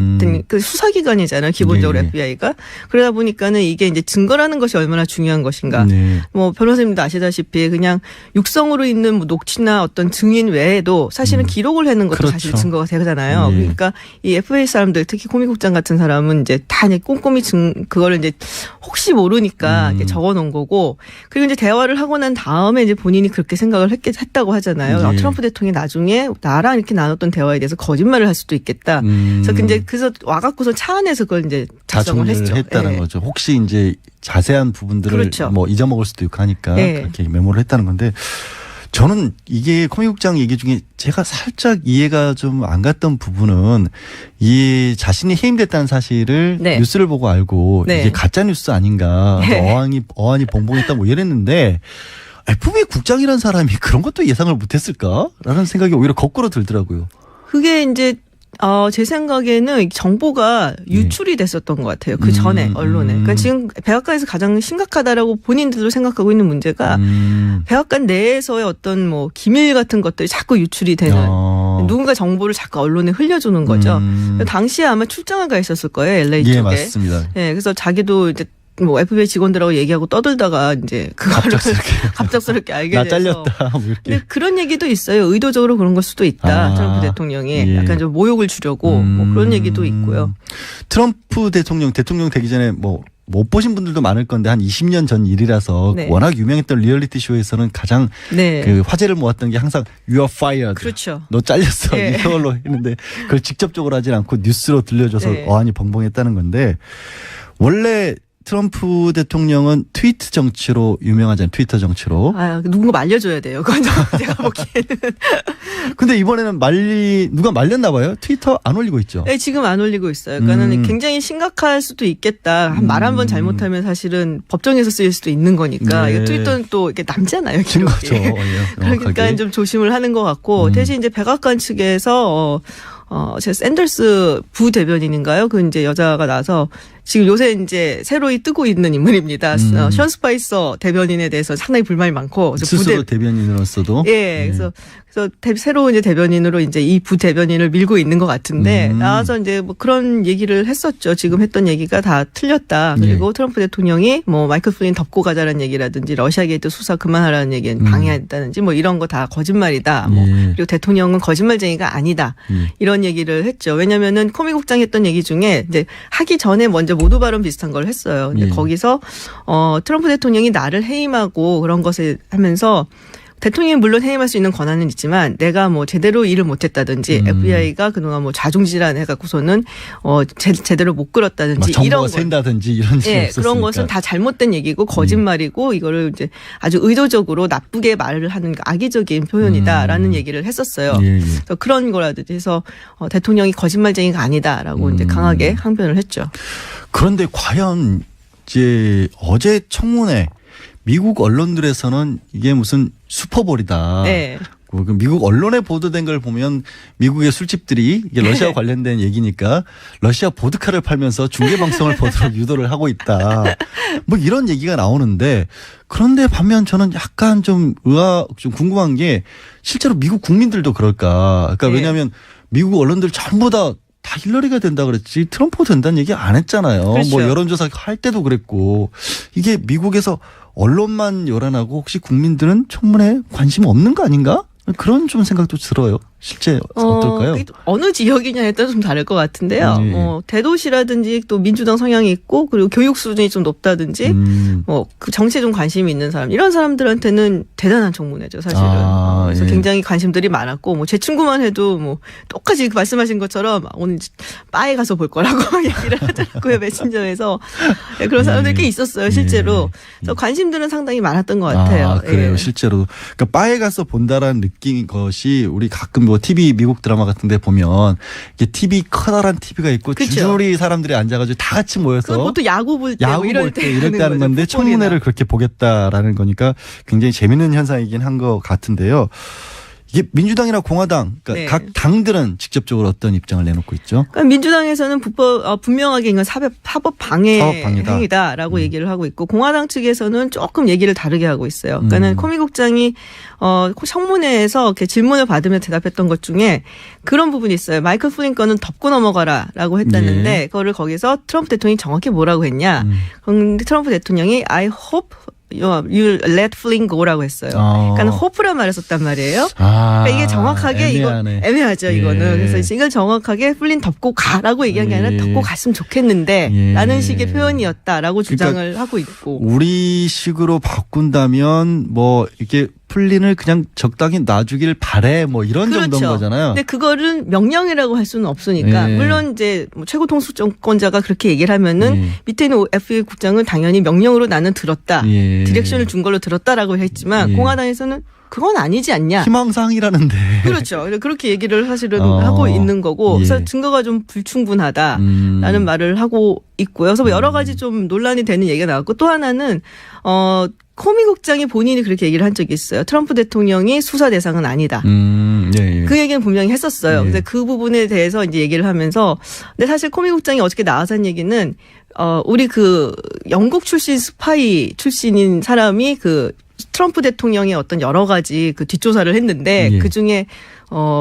그 수사기관이잖아요. 기본적으로 네. FBI가. 그러다 보니까는 이게 이제 증거라는 것이 얼마나 중요한 것인가. 네. 변호사님도 아시다시피 그냥 육성으로 있는 녹취나 어떤 증인 외에도 사실은 기록을 해놓은 것도 그렇죠. 사실 증거가 되잖아요. 네. 그러니까 이 FBI 사람들 특히 코미 국장 같은 사람은 이제 다 이제 꼼꼼히 그거를 이제 혹시 모르니까 이렇게 적어 놓은 거고, 그리고 이제 대화를 하고 난 다음에 이제 본인이 그렇게 생각을 했다고 하잖아요. 네. 트럼프 대통령이 나중에 나랑 이렇게 나눴던 대화에 대해서 거짓말을 할 수도 있겠다. 그래서 와갖고서 차 안에서 그걸 이제 다 작성을 정리를 했죠. 했다는 네. 거죠. 혹시 이제 자세한 부분들을 그렇죠. 잊어먹을 수도 있고 하니까 네. 그렇게 메모를 했다는 건데, 저는 이게 코미 국장 얘기 중에 제가 살짝 이해가 좀 안 갔던 부분은, 이 자신이 해임됐다는 사실을 네. 뉴스를 보고 알고 네. 이게 가짜 뉴스 아닌가, 네. 어안이 벙벙했다 이랬는데, FBI 국장이라는 사람이 그런 것도 예상을 못했을까라는 생각이 오히려 거꾸로 들더라고요. 그게 이제 제 생각에는 정보가 유출이 됐었던 것 같아요. 그 전에 언론에. 그러니까 지금 백악관에서 가장 심각하다라고 본인들도 생각하고 있는 문제가 백악관 내에서의 어떤 기밀 같은 것들이 자꾸 유출이 되는, 누군가 정보를 자꾸 언론에 흘려주는 거죠. 당시에 아마 출장을 가 있었을 거예요, LA 쪽에. 예, 맞습니다. 네, 그래서 자기도 이제 FBI 직원들하고 얘기하고 떠들다가 이제 그거를 갑작스럽게 알게 나 돼서. 잘렸다 이렇게. 근데 그런 얘기도 있어요. 의도적으로 그런 걸 수도 있다. 트럼프 대통령이 예. 약간 좀 모욕을 주려고 그런 얘기도 있고요. 트럼프 대통령 되기 전에 못 보신 분들도 많을 건데 한 20년 전 일이라서 네. 워낙 유명했던 리얼리티 쇼에서는 가장 네. 그 화제를 모았던 게 항상 You are fired. 그렇죠. 너 잘렸어. 네. 이걸로 했는데 그걸 직접적으로 하진 않고 뉴스로 들려줘서 네. 어안이 벙벙했다는 건데, 원래 트럼프 대통령은 트위터 정치로 유명하잖아요. 트위터 정치로. 누군가 말려줘야 돼요. 그건 제가 보기에는. 근데 이번에는 누가 말렸나 봐요. 트위터 안 올리고 있죠. 네, 지금 안 올리고 있어요. 그러니까는 굉장히 심각할 수도 있겠다. 말 한 번 잘못하면 사실은 법정에서 쓰일 수도 있는 거니까. 네. 이거 트위터는 또 이렇게 남잖아요. 긴 기록이. 거죠. 예, 그러니까 정확하게. 좀 조심을 하는 것 같고, 대신 이제 백악관 측에서 제 샌더스 부대변인인가요? 그 이제 여자가 나서 지금 요새 이제 새로이 뜨고 있는 인물입니다. 션 스파이서 대변인에 대해서 상당히 불만이 많고. 스스로 대변인으로서도. 예, 그래서 새로 이제 대변인으로 이제 이 부대변인을 밀고 있는 것 같은데, 나와서 이제 그런 얘기를 했었죠. 지금 했던 얘기가 다 틀렸다. 그리고 트럼프 대통령이 마이클 플린 덮고 가자라는 얘기라든지 러시아 게이트 수사 그만하라는 얘기는 방해했다든지 이런 거 다 거짓말이다. 그리고 대통령은 거짓말쟁이가 아니다. 이런 얘기를 했죠. 왜냐면은 코미 국장이 했던 얘기 중에 이제 하기 전에 먼저 모두 발언 비슷한 걸 했어요. 근데 거기서 트럼프 대통령이 나를 해임하고 그런 것을 하면서 대통령이 물론 해임할 수 있는 권한은 있지만 내가 뭐 제대로 일을 못했다든지 FBI가 그동안 뭐 자중질환 해갖고서는 제대로 못 끌었다든지 정보가 샌다든지 이런 식이 없었으니까. 그런 것은 다 잘못된 얘기고 거짓말이고 이거를 이제 아주 의도적으로 나쁘게 말을 하는 악의적인 표현이다라는 얘기를 했었어요. 그래서 그런 거라든지 해서 대통령이 거짓말쟁이가 아니다라고 이제 강하게 항변을 했죠. 그런데 과연 이제 어제 청문회 미국 언론들에서는 이게 무슨 슈퍼볼이다. 네. 미국 언론에 보도된 걸 보면 미국의 술집들이 이게 러시아 관련된 얘기니까 러시아 보드카를 팔면서 중계방송을 보도록 유도를 하고 있다. 뭐 이런 얘기가 나오는데 그런데 반면 저는 약간 좀 궁금한 게 실제로 미국 국민들도 그럴까. 그러니까 왜냐하면 미국 언론들 전부 다 힐러리가 된다 그랬지 트럼프가 된다는 얘기 안 했잖아요. 그렇죠. 뭐 여론조사 할 때도 그랬고 이게 미국에서 언론만 요란하고 혹시 국민들은 청문회에 관심 없는 거 아닌가? 그런 좀 생각도 들어요. 실제 어떨까요? 어느 지역이냐에 따라 좀 다를 것 같은데요. 대도시라든지 또 민주당 성향이 있고 그리고 교육 수준이 좀 높다든지 그 정치에 좀 관심이 있는 사람 이런 사람들한테는 대단한 청문회죠, 사실은. 그래서 굉장히 관심들이 많았고 뭐 제 친구만 해도 뭐 똑같이 말씀하신 것처럼 오늘 바에 가서 볼 거라고 얘기를 하더라고요, 메신저에서. 그런 사람들이 꽤 있었어요, 실제로. 그래서 관심들은 상당히 많았던 것 같아요. 그래요, 실제로. 그러니까 바에 가서 본다라는 느낌인 것이 우리 가끔 뭐 TV 미국 드라마 같은 데 보면 이게 TV 커다란 TV가 있고 그쵸. 줄줄이 사람들이 앉아가지고 다 같이 모여서 보통 야구 볼 때 이럴 때 하는 건데 청문회를 그렇게 보겠다라는 거니까 굉장히 재밌는 현상이긴 한 것 같은데요. 이게 민주당이나 공화당 그러니까 각 당들은 직접적으로 어떤 입장을 내놓고 있죠? 그러니까 민주당에서는 분명하게 이건 사법 방해 행위다라고 얘기를 하고 있고 공화당 측에서는 조금 얘기를 다르게 하고 있어요. 그러니까는 코미 국장이 청문회에서 이렇게 질문을 받으며 대답했던 것 중에 그런 부분이 있어요. 마이클 플린 거는 덮고 넘어가라라고 했다는데 그거를 거기서 트럼프 대통령이 정확히 뭐라고 했냐? 그런데 트럼프 대통령이 I hope you let Flynn go라고 했어요. 그러니까 hope란 말을 썼단 말이에요. 그러니까 이게 정확하게 애매하네. 애매하죠, 이거는. 그래서 이걸 정확하게 플린 덮고 가라고 얘기한 게 아니라 덮고 갔으면 좋겠는데 라는 식의 표현이었다라고 주장을 하고 있고. 우리식으로 바꾼다면 뭐 이렇게 플린을 그냥 적당히 놔주길 바래 뭐 이런 정도인 거잖아요. 근데 그거를 명령이라고 할 수는 없으니까 물론 이제 뭐 최고 통수권자가 그렇게 얘기를 하면은 밑에 있는 FBI 국장은 당연히 명령으로 나는 들었다. 디렉션을 준 걸로 들었다라고 했지만 공화당에서는 그건 아니지 않냐. 희망사항이라는데. 그렇죠. 그렇게 얘기를 사실은 하고 있는 거고 그래서 증거가 좀 불충분하다라는 말을 하고 있고요. 그래서 여러 가지 좀 논란이 되는 얘기가 나왔고 또 하나는 코미 국장이 본인이 그렇게 얘기를 한 적이 있어요. 트럼프 대통령이 수사 대상은 아니다. 그 얘기는 분명히 했었어요. 근데 그 부분에 대해서 이제 얘기를 하면서 근데 사실 코미 국장이 어저께 나와서 한 얘기는 우리 그 영국 출신 스파이 출신인 사람이 그 트럼프 대통령의 어떤 여러 가지 그 뒷조사를 했는데 그 중에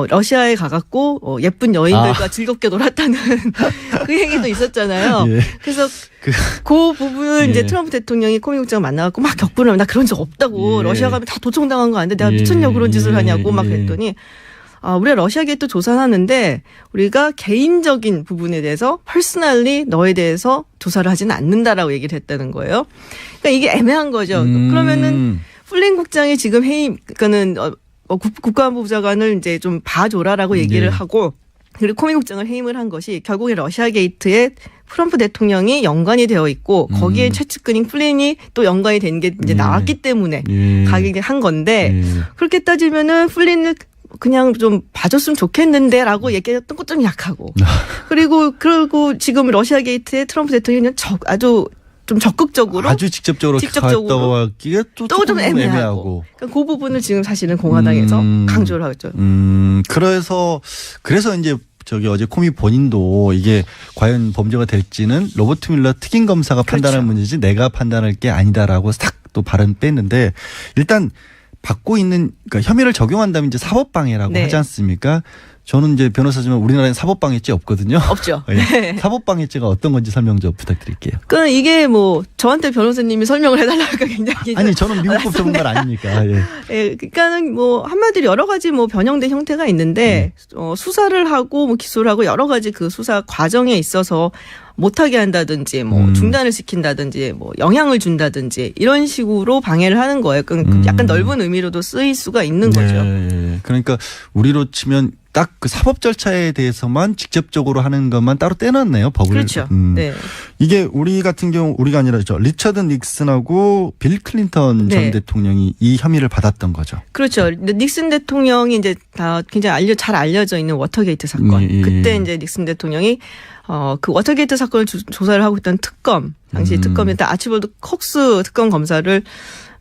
러시아에 가갖고 예쁜 여인들과 즐겁게 놀았다는 그 얘기도 있었잖아요. 그래서 그 부분을 이제 트럼프 대통령이 코미 국장을 만나갖고 막 격분을 하면 나 그런 적 없다고 러시아 가면 다 도청당한 거 아닌데 내가 미쳤냐고 그런 짓을 하냐고 막 그랬더니 우리가 러시아 게이트 조사하는데 우리가 개인적인 부분에 대해서 퍼스널리 너에 대해서 조사를 하지는 않는다라고 얘기를 했다는 거예요. 그러니까 이게 애매한 거죠. 그러면은 플린 국장이 지금 그러니까는 국가안보 부장관을 이제 좀 봐줘라라고 얘기를 하고 그리고 코미 국장을 해임을 한 것이 결국에 러시아 게이트에 트럼프 대통령이 연관이 되어 있고 거기에 최측근인 플린이 또 연관이 된 게 이제 나왔기 때문에 가게 한 건데 그렇게 따지면은 플린을 그냥 좀 봐줬으면 좋겠는데라고 얘기했던 것 좀 약하고 그리고 지금 러시아 게이트에 트럼프 대통령은 아주 좀 적극적으로 아주 직접적으로 갔다고 하기가 또 좀 애매하고 그러니까 그 부분을 지금 사실은 공화당에서 강조를 하죠. 그래서 이제 어제 코미 본인도 이게 과연 범죄가 될지는 로버트 뮬러 특임 검사가 판단할 문제지 내가 판단할 게 아니다라고 싹 또 발언 뺐는데 일단 받고 있는 그러니까 혐의를 적용한다면 이제 사법방해라고 하지 않습니까? 저는 이제 변호사지만 우리나라엔 사법방해죄 없거든요. 없죠. 네. 사법방해죄가 어떤 건지 설명 좀 부탁드릴게요. 그러니까 이게 뭐 저한테 변호사님이 설명을 해달라니까 굉장히 아니 저는 미국법 전문가 아니니까. 예. 예, 그러니까는 뭐 한마디로 여러 가지 뭐 변형된 형태가 있는데 수사를 하고 뭐 기소를 하고 여러 가지 그 수사 과정에 있어서 못하게 한다든지 뭐 중단을 시킨다든지 뭐 영향을 준다든지 이런 식으로 방해를 하는 거예요. 그러니까 약간 넓은 의미로도 쓰일 수가 있는 거죠. 네. 그러니까 우리로 치면 딱 그 사법 절차에 대해서만 직접적으로 하는 것만 따로 떼놨네요. 법을. 그렇죠. 네. 이게 우리 같은 경우 우리가 아니라 리처드 닉슨하고 빌 클린턴 전 네. 대통령이 이 혐의를 받았던 거죠. 그렇죠. 닉슨 대통령이 이제 다 굉장히 잘 알려져 있는 워터게이트 사건. 예. 그때 이제 닉슨 대통령이 그 워터게이트 사건을 조사를 하고 있던 특검, 당시 특검이었던 아치볼드 콕스 특검 검사를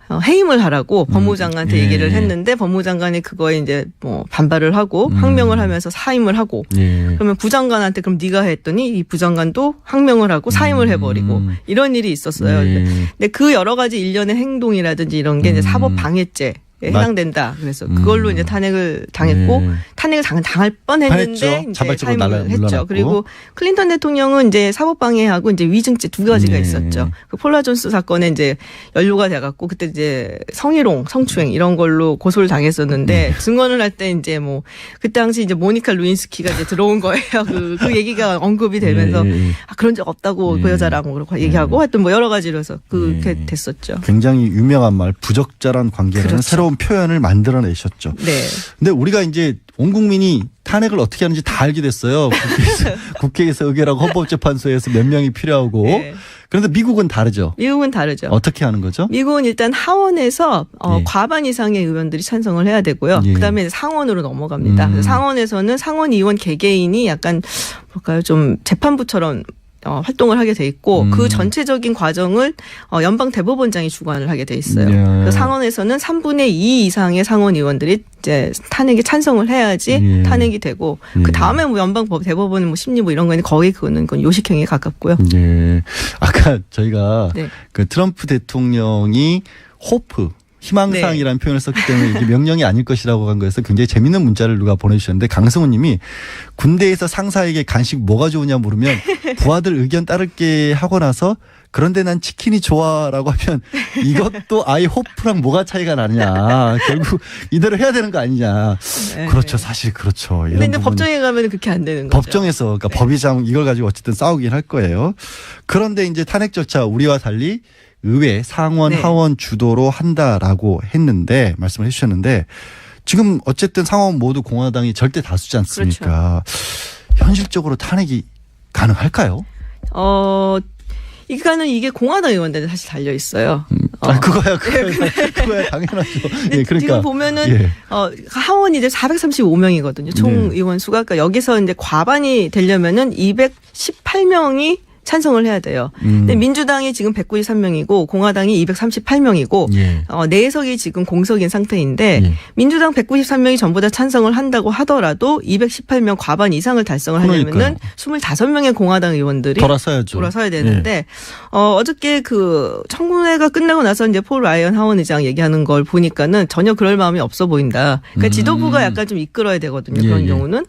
해임을 하라고 법무장관한테 예. 얘기를 했는데 법무장관이 그거에 이제 뭐 반발을 하고 항명을 하면서 사임을 하고 예. 그러면 부장관한테 그럼 네가 해 했더니 이 부장관도 항명을 하고 사임을 해버리고 이런 일이 있었어요. 예. 근데 그 여러 가지 일련의 행동이라든지 이런 게 이제 사법 방해죄 에 해당된다. 그래서 그걸로 이제 탄핵을 당했고 네. 탄핵을 당할 뻔했는데 당했죠. 이제 자발적으로 사임을 했죠. 물러났고. 그리고 클린턴 대통령은 이제 사법방해하고 이제 위증죄 두 가지가 네. 있었죠. 그 폴라 존스 사건에 이제 연루가 돼갖고 그때 이제 성희롱, 성추행 이런 걸로 고소를 당했었는데 증언을 할 때 이제 뭐 그때 당시 이제 모니카 루인스키가 이제 들어온 거예요. 그 얘기가 언급이 되면서 그런 적 없다고 그 여자랑 그렇게 얘기하고 하여튼 뭐 여러 가지로 해서 그렇게 됐었죠. 굉장히 유명한 말 부적절한 관계라는 그렇죠. 새로운 표현을 만들어내셨죠. 네. 근데 우리가 이제 온 국민이 탄핵을 어떻게 하는지 다 알게 됐어요. 국회에서 의결하고 헌법재판소에서 몇 명이 필요하고. 네. 그런데 미국은 다르죠. 미국은 다르죠. 어떻게 하는 거죠? 미국은 일단 하원에서 예. 과반 이상의 의원들이 찬성을 해야 되고요. 예. 그다음에 이제 상원으로 넘어갑니다. 그래서 상원에서는 상원 의원 개개인이 약간 뭘까요? 좀 재판부처럼 활동을 하게 돼 있고 그 전체적인 과정을 연방 대법원장이 주관을 하게 돼 있어요. 예. 그 상원에서는 3분의 2 이상의 상원 의원들이 이제 탄핵에 찬성을 해야지 예. 탄핵이 되고 예. 그 다음에 뭐 연방 대법원 뭐 심리 뭐 이런 거는 거의 그건 요식행위에 가깝고요. 예. 아까 저희가 네. 그 트럼프 대통령이 호프 희망사항이라는 표현을 썼기 때문에 이게 명령이 아닐 것이라고 한 거에서 굉장히 재밌는 문자를 누가 보내주셨는데 강승우 님이 군대에서 상사에게 간식 뭐가 좋으냐 물으면 부하들 의견 따르게 하고 나서 그런데 난 치킨이 좋아라고 하면 이것도 아예 호프랑 뭐가 차이가 나냐. 결국 이대로 해야 되는 거 아니냐. 네. 그렇죠. 사실 그렇죠. 근데 이런 이제 부분은 법정에 가면 그렇게 안 되는 거죠. 법정에서 그러니까 법의장 이걸 가지고 어쨌든 싸우긴 할 거예요. 그런데 이제 탄핵 절차 우리와 달리 의회, 상원, 네. 하원 주도로 한다라고 했는데 말씀을 해주셨는데 지금 어쨌든 상원 모두 공화당이 절대 다수지 않습니까? 그렇죠. 현실적으로 탄핵이 가능할까요? 이게 공화당 의원들한테 사실 달려 있어요. 그거야 당연하죠. 예, 그러니까 지금 보면은 예. 하원이 이제 435명이거든요. 총 네. 의원 수가. 그러니까 여기서 이제 과반이 되려면은 218명이 찬성을 해야 돼요. 근데 민주당이 지금 193명이고 공화당이 238명이고 예. 내석이 지금 공석인 상태인데 예. 민주당 193명이 전부 다 찬성을 한다고 하더라도 218명 과반 이상을 달성을 하려면은 그러니까요. 25명의 공화당 의원들이 돌아서야 되는데 어저께 그 청문회가 끝나고 나서 이제 폴 라이언 하원 의장 얘기하는 걸 보니까는 전혀 그럴 마음이 없어 보인다. 그러니까 지도부가 약간 좀 이끌어야 되거든요. 그런 예. 경우는.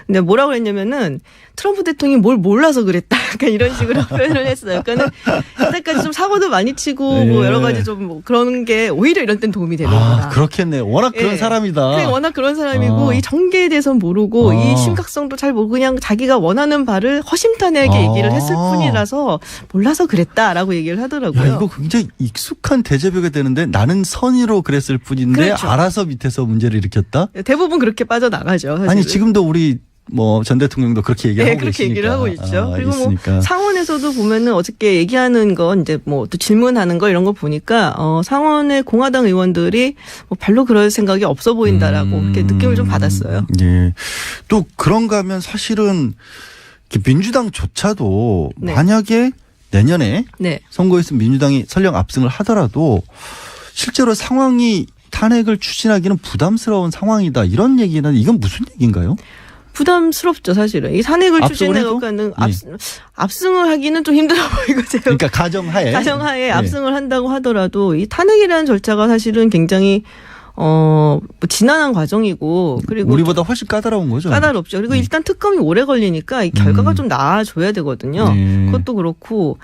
근데 뭐라고 했냐면은 트럼프 대통령이 뭘 몰라서 그랬다. 약간 이런 식으로 표현을 했어요. 그러니까 이때까지 좀 사고도 많이 치고 뭐 예. 여러 가지 좀 뭐 그런 게 오히려 이런 때는 도움이 되는 거다. 그렇겠네. 워낙 그런 예. 사람이다. 그래, 워낙 그런 사람이고 이 전개에 대해서는 모르고 이 심각성도 잘 모르고 그냥 자기가 원하는 바를 허심탄회하게 얘기를 했을 뿐이라서 몰라서 그랬다라고 얘기를 하더라고요. 야, 이거 굉장히 익숙한 대제비가 되는데 나는 선의로 그랬을 뿐인데 그렇죠. 알아서 밑에서 문제를 일으켰다? 대부분 그렇게 빠져나가죠. 사실은. 아니 지금도 우리 뭐 전 대통령도 그렇게 얘기를 하고 그렇게 계시니까. 얘기를 하고 있죠. 그리고 있으니까. 뭐 상원에서도 보면은 어저께 얘기하는 거 이제 뭐 또 질문하는 거 이런 거 보니까 상원의 공화당 의원들이 뭐 별로 그럴 생각이 없어 보인다라고 이렇게 느낌을 좀 받았어요. 예. 또 그런가 하면 사실은 민주당조차도 네. 만약에 내년에 네. 선거에서 민주당이 설령 압승을 하더라도 실제로 상황이 탄핵을 추진하기는 부담스러운 상황이다. 이런 얘기는 이건 무슨 얘기인가요? 부담스럽죠, 사실은. 이 탄핵을 압승을 해도? 추진해가는 압승을 하기는 좀 힘들어 보이거든요. 그러니까 가정하에 압승을 한다고 하더라도 이 탄핵이라는 절차가 사실은 굉장히 뭐 지난한 과정이고 그리고 우리보다 훨씬 까다로운 거죠. 까다롭죠. 그리고 일단 특검이 오래 걸리니까 이 결과가 좀 나아져야 되거든요. 그것도 그렇고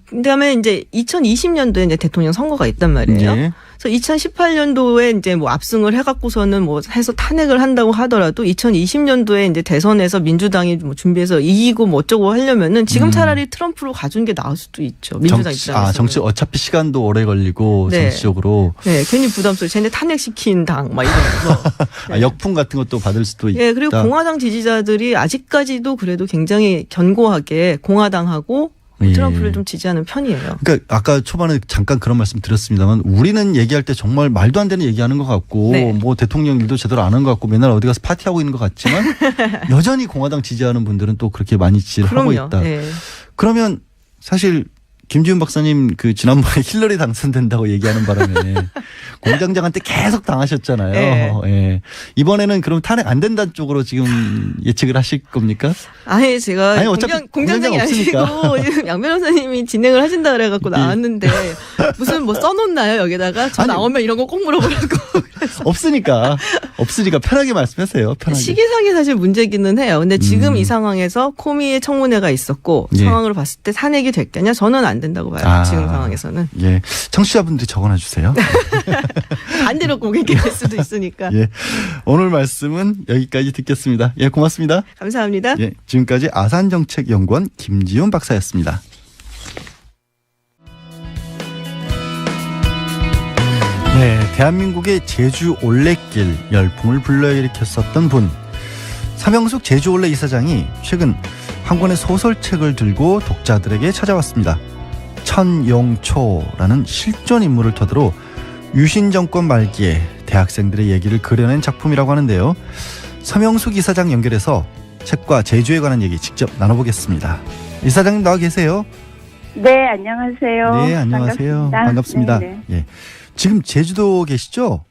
그다음에 이제 2020년도에 이제 대통령 선거가 있단 말이에요. 네. 그래서 2018년도에 이제 뭐 압승을 해갖고서는 뭐 해서 탄핵을 한다고 하더라도 2020년도에 이제 대선에서 민주당이 뭐 준비해서 이기고 뭐 어쩌고 하려면은 지금 차라리 트럼프로 가준 게 나을 수도 있죠. 민주당 입장에서. 정치 어차피 시간도 오래 걸리고 네. 정치적으로. 네, 괜히 부담스러워. 쟤네 탄핵시킨 당 막 이러면서. 네. 역풍 같은 것도 받을 수도 있다. 네, 그리고 공화당 지지자들이 아직까지도 그래도 굉장히 견고하게 공화당하고 트럼프를 좀 지지하는 편이에요. 그러니까 아까 초반에 잠깐 그런 말씀 드렸습니다만 우리는 얘기할 때 정말 말도 안 되는 얘기하는 것 같고 네. 뭐 대통령 일도 제대로 안 한 것 같고 맨날 어디 가서 파티하고 있는 것 같지만 여전히 공화당 지지하는 분들은 또 그렇게 많이 지지를 하고 있다. 네. 그러면 사실 김지훈 박사님 그 지난번에 힐러리 당선된다고 얘기하는 바람에 공장장한테 계속 당하셨잖아요. 네. 예. 이번에는 그럼 탄핵 안 된다는 쪽으로 지금 예측을 하실 겁니까? 아예 제가 아니, 어차피 공장장이 없으니까. 아니고 양 변호사님이 진행을 하신다 그래갖고 나왔는데 무슨 뭐 써놓나요 여기다가 저 아니, 나오면 이런 거 꼭 물어보라고. 없으니까 편하게 말씀하세요. 편하게. 시기상이 사실 문제기는 해요. 근데 지금 이 상황에서 코미의 청문회가 있었고 예. 상황으로 봤을 때 탄핵이 됐겠냐? 저는 안 된다고 봐요. 지금 상황에서는. 예. 청취자분들이 적어놔 주세요. 반대로 고객이 될 수도 있으니까. 예. 오늘 말씀은 여기까지 듣겠습니다. 예, 고맙습니다. 감사합니다. 예. 지금까지 아산정책연구원 김지훈 박사였습니다. 네, 대한민국의 제주 올레길 열풍을 불러일으켰었던 분 서명숙 제주올레 이사장이 최근 한 권의 소설책을 들고 독자들에게 찾아왔습니다. 천용초라는 실존 인물을 토대로 유신 정권 말기에 대학생들의 얘기를 그려낸 작품이라고 하는데요. 서명숙 이사장 연결해서 책과 제주에 관한 얘기 직접 나눠보겠습니다. 이사장님 나와 계세요? 네, 안녕하세요. 네, 안녕하세요. 반갑습니다. 네네. 예. 지금 제주도 계시죠?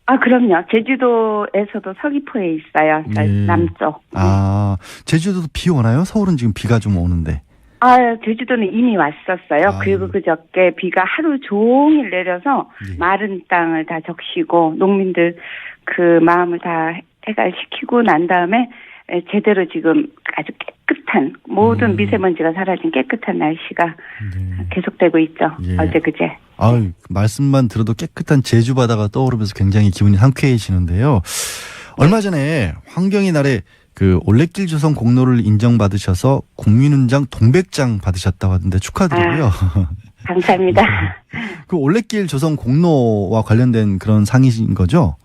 아, 그럼요. 제주도에서도 서귀포에 있어요. 네. 남쪽. 아, 제주도도 비 오나요? 서울은 지금 비가 좀 오는데. 아, 제주도는 이미 왔었어요. 아유. 그리고 그저께 비가 하루 종일 내려서 네. 마른 땅을 다 적시고 농민들 그 마음을 다 해갈시키고 난 다음에 제대로 지금 아주 깨끗한 모든 미세먼지가 사라진 깨끗한 날씨가 네. 계속되고 있죠. 예. 어제 그제. 아유, 말씀만 들어도 깨끗한 제주 바다가 떠오르면서 굉장히 기분이 상쾌해지는데요. 얼마 전에 환경의 날에 그 올레길 조성 공로를 인정받으셔서 국민훈장 동백장 받으셨다고 하던데 축하드리고요. 감사합니다. 그 올레길 조성 공로와 관련된 그런 상이신 거죠?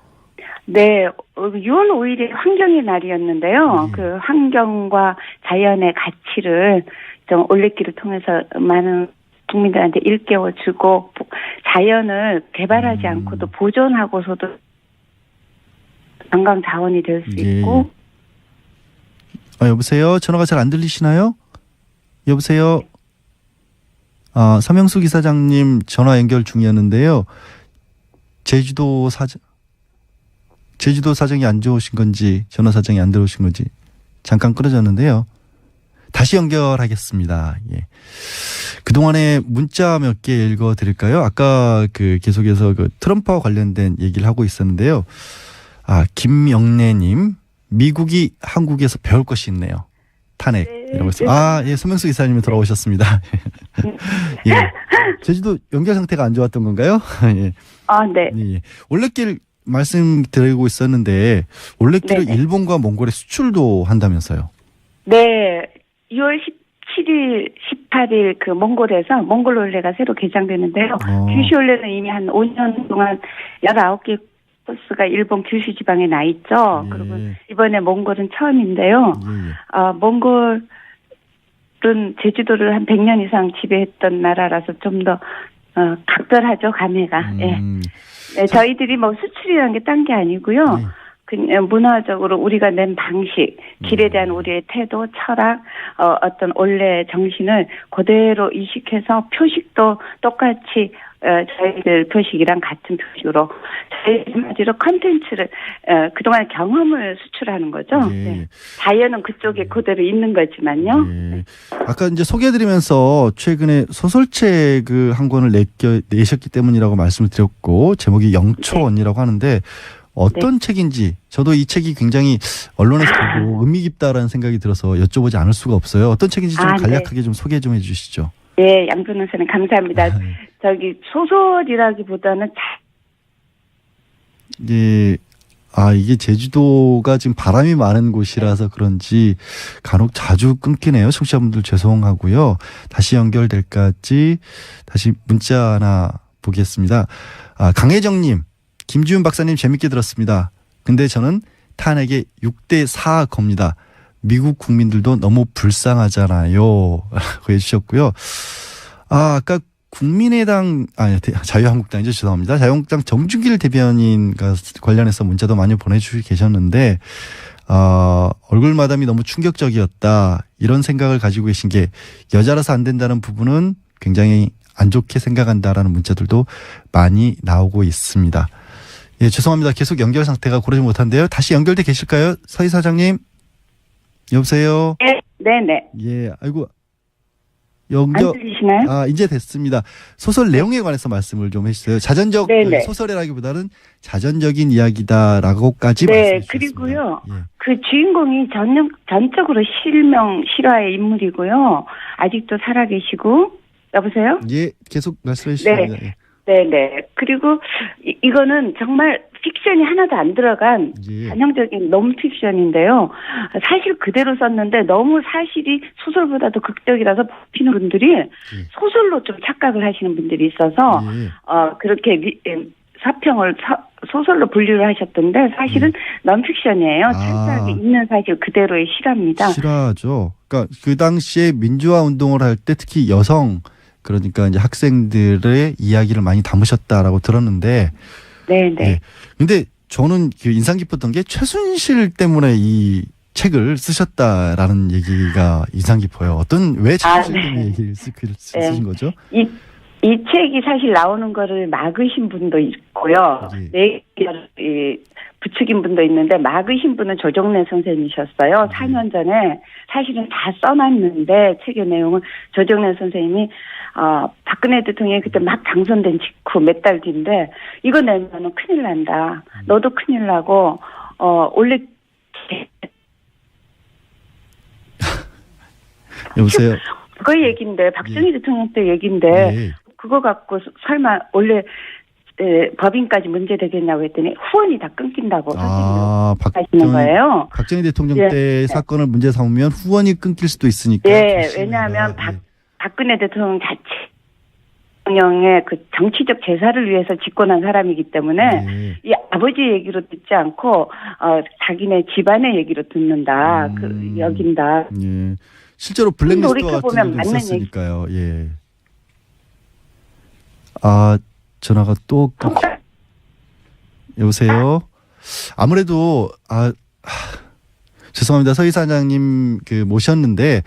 네, 6월 5일이 환경의 날이었는데요. 그 환경과 자연의 가치를 좀 올레길을 통해서 많은 국민들한테 일깨워주고 자연을 개발하지 않고도 보존하고서도 관광 자원이 될 수 있고. 아, 여보세요? 전화가 잘 안 들리시나요? 여보세요? 아, 서명숙 이사장님 전화 연결 중이었는데요. 제주도 사정이 안 좋으신 건지 전화 사정이 안 들어오신 건지 잠깐 끊어졌는데요. 다시 연결하겠습니다. 예. 그동안에 문자 몇 개 읽어드릴까요? 아까 그 계속해서 그 트럼프와 관련된 얘기를 하고 있었는데요. 아, 김영래님, 미국이 한국에서 배울 것이 있네요. 탄핵이라고 했어요. 아, 예, 서명숙 이사님이 돌아오셨습니다. 예. 제주도 연결 상태가 안 좋았던 건가요? 예. 아, 네. 예. 올레길 말씀드리고 있었는데 올레길을 네네. 일본과 몽골에 수출도 한다면서요? 네. 6월 17일, 18일 그 몽골에서 몽골 올레가 새로 개장되는데요. 규슈 올레는 이미 한 5년 동안 19개 코스가 일본 규슈 지방에 나 있죠. 예. 그리고 이번에 몽골은 처음인데요. 몽골은 제주도를 한 100년 이상 지배했던 나라라서 좀 더 각별하죠, 감회가. 예. 네, 저희들이 뭐 수출이라는 게 딴 게 아니고요. 그냥 문화적으로 우리가 낸 방식, 길에 대한 우리의 태도, 철학, 어떤 원래 정신을 그대로 이식해서 표식도 똑같이 저희들 표식이랑 같은 표식으로 저희들마저로 컨텐츠를 그동안 경험을 수출하는 거죠. 예. 네. 자연은 그쪽에 그대로 있는 거지만요. 예. 아까 이제 소개해드리면서 최근에 소설책 한 권을 내셨기 때문이라고 말씀을 드렸고 제목이 영초원이라고 하는데 어떤 책인지 저도 이 책이 굉장히 언론에서 보고 의미 깊다라는 생각이 들어서 여쭤보지 않을 수가 없어요. 어떤 책인지 좀 간략하게 좀 소개 좀 해주시죠. 네, 양 변호사님 감사합니다. 저기 소설이라기보다는 예. 이게 제주도가 지금 바람이 많은 곳이라서 그런지 간혹 자주 끊기네요. 청취자분들 죄송하고요. 다시 연결될까지 다시 문자 하나 보겠습니다. 강혜정님, 김지훈 박사님 재밌게 들었습니다. 근데 저는 탄핵에 6대4 겁니다. 미국 국민들도 너무 불쌍하잖아요. 라고 해주셨고요. 아까 국민의당, 자유한국당이죠. 죄송합니다. 자유한국당 정준길 대변인과 관련해서 문자도 많이 보내주시고 계셨는데, 얼굴 마담이 너무 충격적이었다. 이런 생각을 가지고 계신 게 여자라서 안 된다는 부분은 굉장히 안 좋게 생각한다라는 문자들도 많이 나오고 있습니다. 예, 죄송합니다. 계속 연결 상태가 고르지 못한데요. 다시 연결돼 계실까요? 서희 사장님? 여보세요? 네네. 예, 아이고. 안 들리시나요? 이제 됐습니다. 소설 내용에 관해서 말씀을 좀 해주세요. 자전적 소설이라기보다는 자전적인 이야기다라고까지 말씀해 주셨습니다. 그리고요. 예. 그 주인공이 전적으로 실화의 인물이고요. 아직도 살아계시고. 여보세요? 예, 계속 말씀해 주십니다. 네. 네네. 그리고 이거는 정말 픽션이 하나도 안 들어간 전형적인 논픽션인데요. 사실 그대로 썼는데 너무 사실이 소설보다도 극적이라서 뽑히는 분들이 소설로 좀 착각을 하시는 분들이 있어서 그렇게 사평을 소설로 분류를 하셨던데 사실은 논픽션이에요. 철저하게 있는 사실 그대로의 실화입니다. 실화죠. 그러니까 그 당시에 민주화 운동을 할 때 특히 여성 그러니까 이제 학생들의 이야기를 많이 담으셨다라고 들었는데, 네네. 예. 근데 저는 인상 깊었던 게 최순실 때문에 이 책을 쓰셨다라는 얘기가 인상 깊어요. 왜 최순실 때문에 얘기를 쓰신 거죠? 이 책이 사실 나오는 거를 막으신 분도 있고요. 부추긴 분도 있는데 막으신 분은 조정래 선생님이셨어요. 4년 전에 사실은 다 써놨는데 책의 내용은 조정래 선생님이 박근혜 대통령이 그때 막 당선된 직후 몇 달 뒤인데 이거 내면은 큰일 난다. 너도 큰일 나고 원래 여보세요. 그거 얘기인데 박정희 대통령 때 얘기인데 그거 갖고 설마 원래 법인까지 문제 되겠냐고 했더니 후원이 다 끊긴다고 하시는 거예요. 박정희 대통령 때 사건을 문제 삼으면 후원이 끊길 수도 있으니까. 네, 왜냐하면 박근혜 대통령 대통령의 그 정치적 제사를 위해서 집권한 사람이기 때문에 이 아버지 얘기로 듣지 않고 자기네 집안의 얘기로 듣는다, 여긴다. 예. 실제로 블랙리스트와 같은 일도 있었으니까요. 예. 전화가 또 여보세요. 아무래도 죄송합니다. 서희 사장님 모셨는데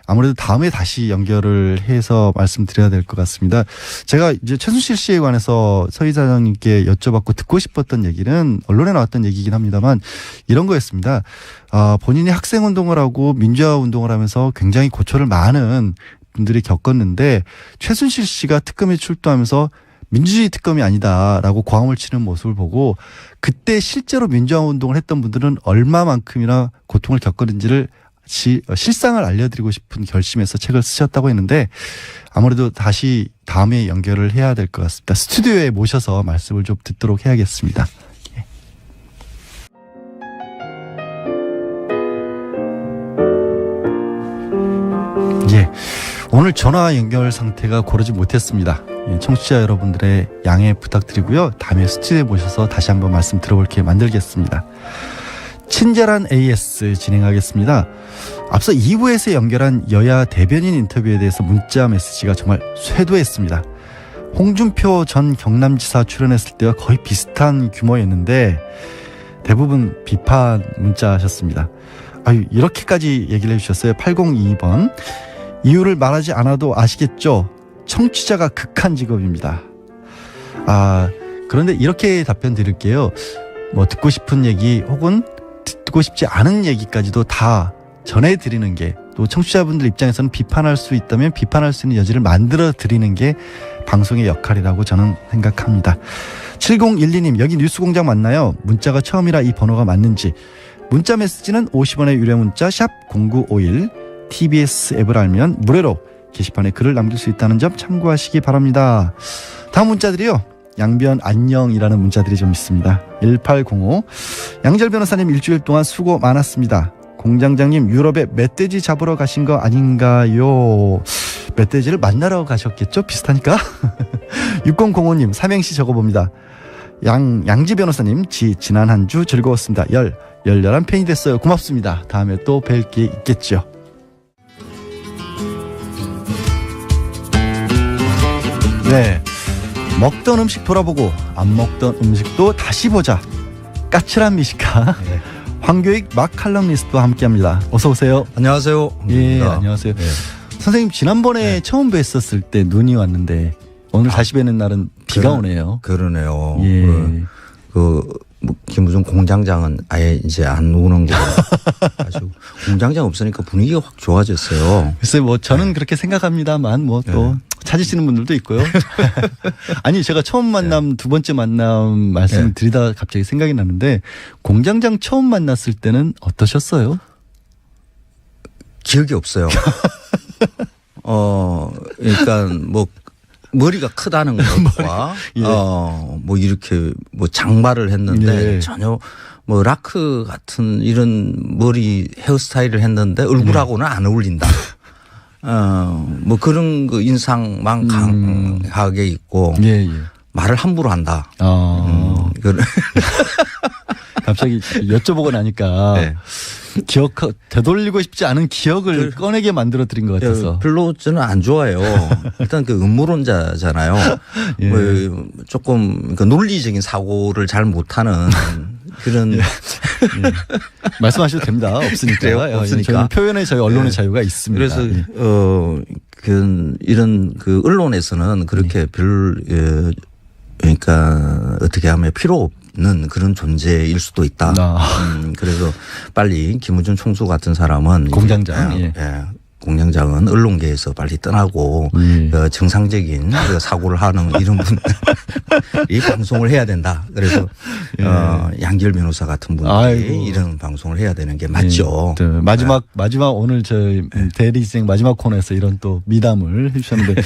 아무래도 다음에 다시 연결을 해서 말씀드려야 될 것 같습니다. 제가 이제 최순실 씨에 관해서 서희 사장님께 여쭤봤고 듣고 싶었던 얘기는 언론에 나왔던 얘기이긴 합니다만 이런 거였습니다. 본인이 학생 운동을 하고 민주화 운동을 하면서 굉장히 고초를 많은 분들이 겪었는데 최순실 씨가 특검에 출두하면서 민주주의 특검이 아니다라고 고함을 치는 모습을 보고 그때 실제로 민주화 운동을 했던 분들은 얼마만큼이나 고통을 겪었는지를 실상을 알려드리고 싶은 결심에서 책을 쓰셨다고 했는데 아무래도 다시 다음에 연결을 해야 될 것 같습니다. 스튜디오에 모셔서 말씀을 좀 듣도록 해야겠습니다. 예. 오늘 전화 연결 상태가 고르지 못했습니다. 청취자 여러분들의 양해 부탁드리고요. 다음에 스튜디오에 모셔서 다시 한번 말씀 들어볼게 만들겠습니다. 친절한 AS 진행하겠습니다. 앞서 2부에서 연결한 여야 대변인 인터뷰에 대해서 문자 메시지가 정말 쇄도했습니다. 홍준표 전 경남지사 출연했을 때와 거의 비슷한 규모였는데 대부분 비판 문자 하셨습니다. 이렇게까지 얘기를 해주셨어요. 802번. 이유를 말하지 않아도 아시겠죠? 청취자가 극한 직업입니다. 그런데 이렇게 답변 드릴게요. 뭐 듣고 싶은 얘기 혹은 듣고 싶지 않은 얘기까지도 다 전해드리는 게, 또 청취자분들 입장에서는 비판할 수 있다면 비판할 수 있는 여지를 만들어 드리는 게 방송의 역할이라고 저는 생각합니다. 7012님, 여기 뉴스공장 맞나요? 문자가 처음이라 이 번호가 맞는지. 문자 메시지는 50원의 유료 문자 샵 0951, TBS 앱을 알면 무료로 게시판에 글을 남길 수 있다는 점 참고하시기 바랍니다. 다음 문자들이요, 양변 안녕이라는 문자들이 좀 있습니다. 1805, 양절 변호사님 일주일 동안 수고 많았습니다. 공장장님 유럽에 멧돼지 잡으러 가신 거 아닌가요? 멧돼지를 만나러 가셨겠죠? 비슷하니까. 6005님 삼행시 적어봅니다. 양지 변호사님 지난 한 주 즐거웠습니다. 열렬한 팬이 됐어요. 고맙습니다. 다음에 또 뵐 게 있겠죠. 네, 먹던 음식 돌아보고 안 먹던 음식도 다시 보자. 까칠한 미식가 네. 황교익 막 칼럼니스트와 함께합니다. 어서 오세요. 안녕하세요. 예, 안녕하세요. 네. 선생님 지난번에 네. 처음 뵀었을 때 눈이 왔는데 오늘 다시 뵈는 날은 비가 오네요. 그러네요. 예. 김우중 공장장은 아예 이제 안 오는 거 가지고 공장장 없으니까 분위기가 확 좋아졌어요. 글쎄 뭐 저는 그렇게 생각합니다만 뭐 또 찾으시는 분들도 있고요. 아니 제가 처음 만남 두 번째 만남 말씀을 드리다가 갑자기 생각이 나는데 공장장 처음 만났을 때는 어떠셨어요? 기억이 없어요. 그러니까 뭐 머리가 크다는 것과 뭐 이렇게 뭐 장발을 했는데 전혀 뭐 라크 같은 이런 머리 헤어스타일을 했는데 얼굴하고는 안 어울린다. 뭐 그런 그 인상만 강하게 있고 말을 함부로 한다. 갑자기 여쭤보고 나니까 되돌리고 싶지 않은 기억을 꺼내게 만들어 드린 것 같아서. 별로 저는 안 좋아해요. 일단 그 음모론자잖아요. 뭐 조금 그 논리적인 사고를 잘 못하는 그런. 말씀하셔도 됩니다. 없으니까. 없으니까. 저희 표현의 저희 언론의 자유가 있습니다. 그래서 이런 그 언론에서는 그렇게 그러니까 어떻게 하면 필요 없는 그런 존재일 수도 있다. 그래서 빨리 김우중 총수 같은 사람은 공장장, 공장장은 언론계에서 빨리 떠나고 정상적인 사고를 하는 이런 분이 방송을 해야 된다. 그래서 양기열 변호사 같은 분들이 이런 방송을 해야 되는 게 맞죠. 마지막 오늘 저희 대리생 마지막 코너에서 이런 또 미담을 해주셨는데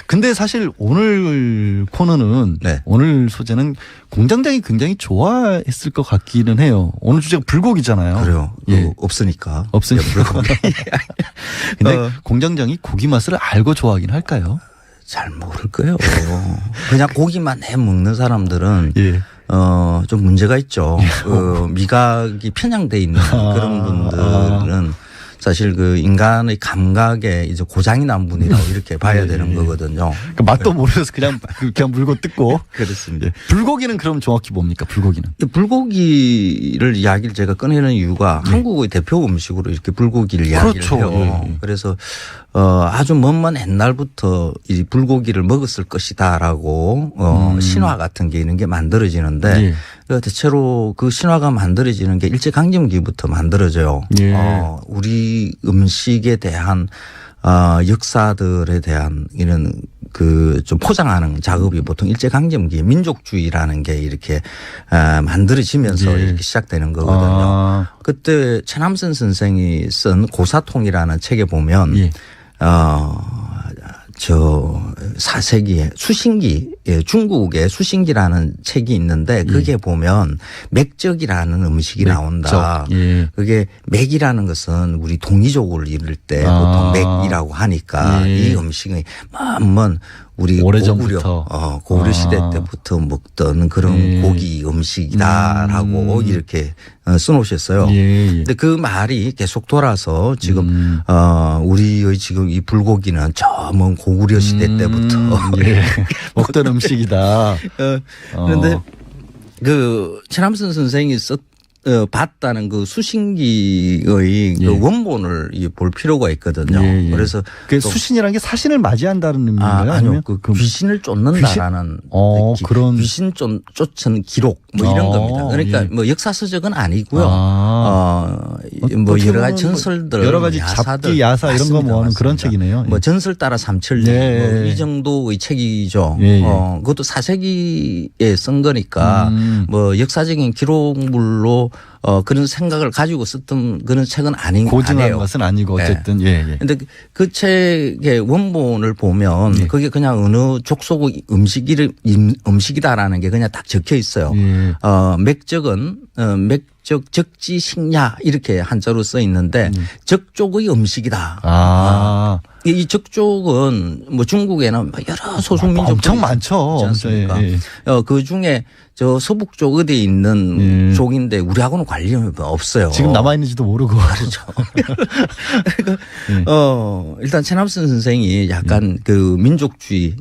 근데 사실 오늘 코너는 오늘 소재는 공장장이 굉장히 좋아했을 것 같기는 해요. 오늘 주제가 불고기잖아요. 그래요. 없으니까. 불고기. 근데 공장장이 고기 맛을 알고 좋아하긴 할까요? 잘 모를 거예요. 그냥 고기만 해 먹는 사람들은 좀 문제가 있죠. 미각이 편향돼 있는 그런 분들은 사실 그 인간의 감각에 이제 고장이 난 분이라고 이렇게 봐야 되는 거거든요. 그러니까 맛도 모르셔서 그냥 물고 뜯고. 그렇습니다. 불고기는 그럼 정확히 뭡니까? 불고기는? 불고기를 이야기를 제가 꺼내는 이유가 한국의 대표 음식으로 이렇게 불고기를 이야기를 해요. 그래서 아주 먼 옛날부터 이 불고기를 먹었을 것이다라고 신화 같은 게 있는 게 만들어지는데 대체로 그 신화가 만들어지는 게 일제강점기부터 만들어져요. 우리 음식에 대한 역사들에 대한 이런 그 좀 포장하는 작업이 보통 일제강점기 민족주의라는 게 이렇게 만들어지면서 이렇게 시작되는 거거든요. 그때 최남선 선생이 쓴 고사통이라는 책에 보면 저 4세기에 수신기, 중국의 수신기라는 책이 있는데 그게 보면 맥적이라는 음식이 나온다. 그게 맥이라는 것은 우리 동이족을 이룰 때 보통 맥이라고 하니까 이 음식이 먼 우리 오래전부터 고구려 시대 때부터 먹던 그런 고기 음식이다라고 이렇게 써놓으셨어요. 근데 그 말이 계속 돌아서 지금 우리의 지금 이 불고기는 저 먼 고구려 시대 때부터 먹던 음식이다. 그런데 그 최남선 선생이 봤다는 그 수신기의 예. 그 원본을 볼 필요가 있거든요. 예, 예. 그래서 그 수신이라는 게 사신을 맞이한다는 의미인가요? 아니요. 그 귀신을 쫓는다라는 그런 귀신 쫓은 기록 뭐 이런 겁니다. 그러니까 예. 뭐 역사서적은 아니고요. 뭐 여러 가지 전설들, 여러 가지 야사들 잡기, 야사 이런 거 모아는 맞습니다. 그런 책이네요. 뭐 전설 따라 삼천리 예. 뭐 이 정도의 책이죠. 예, 예. 그것도 4세기에 쓴 거니까 뭐 역사적인 기록물로 그런 생각을 가지고 썼던 그런 책은 고증한 아니에요. 것은 아니고 어쨌든 예. 근데 그 책의 원본을 보면 예. 그게 그냥 어느 족속의 음식이다라는 게 그냥 딱 적혀 있어요. 예. 맥적은 맥적 적지식야 이렇게 한자로 써 있는데 적족의 음식이다. 이 적족은 뭐 중국에는 여러 소수민족 엄청 많죠. 있지 않습니까? 예. 그 중에 저 서북쪽 어디에 있는 족인데 우리하고는 관련이 없어요. 지금 남아 있는지도 모르고 그렇죠. 일단 최남선 선생이 약간 그 민족주의,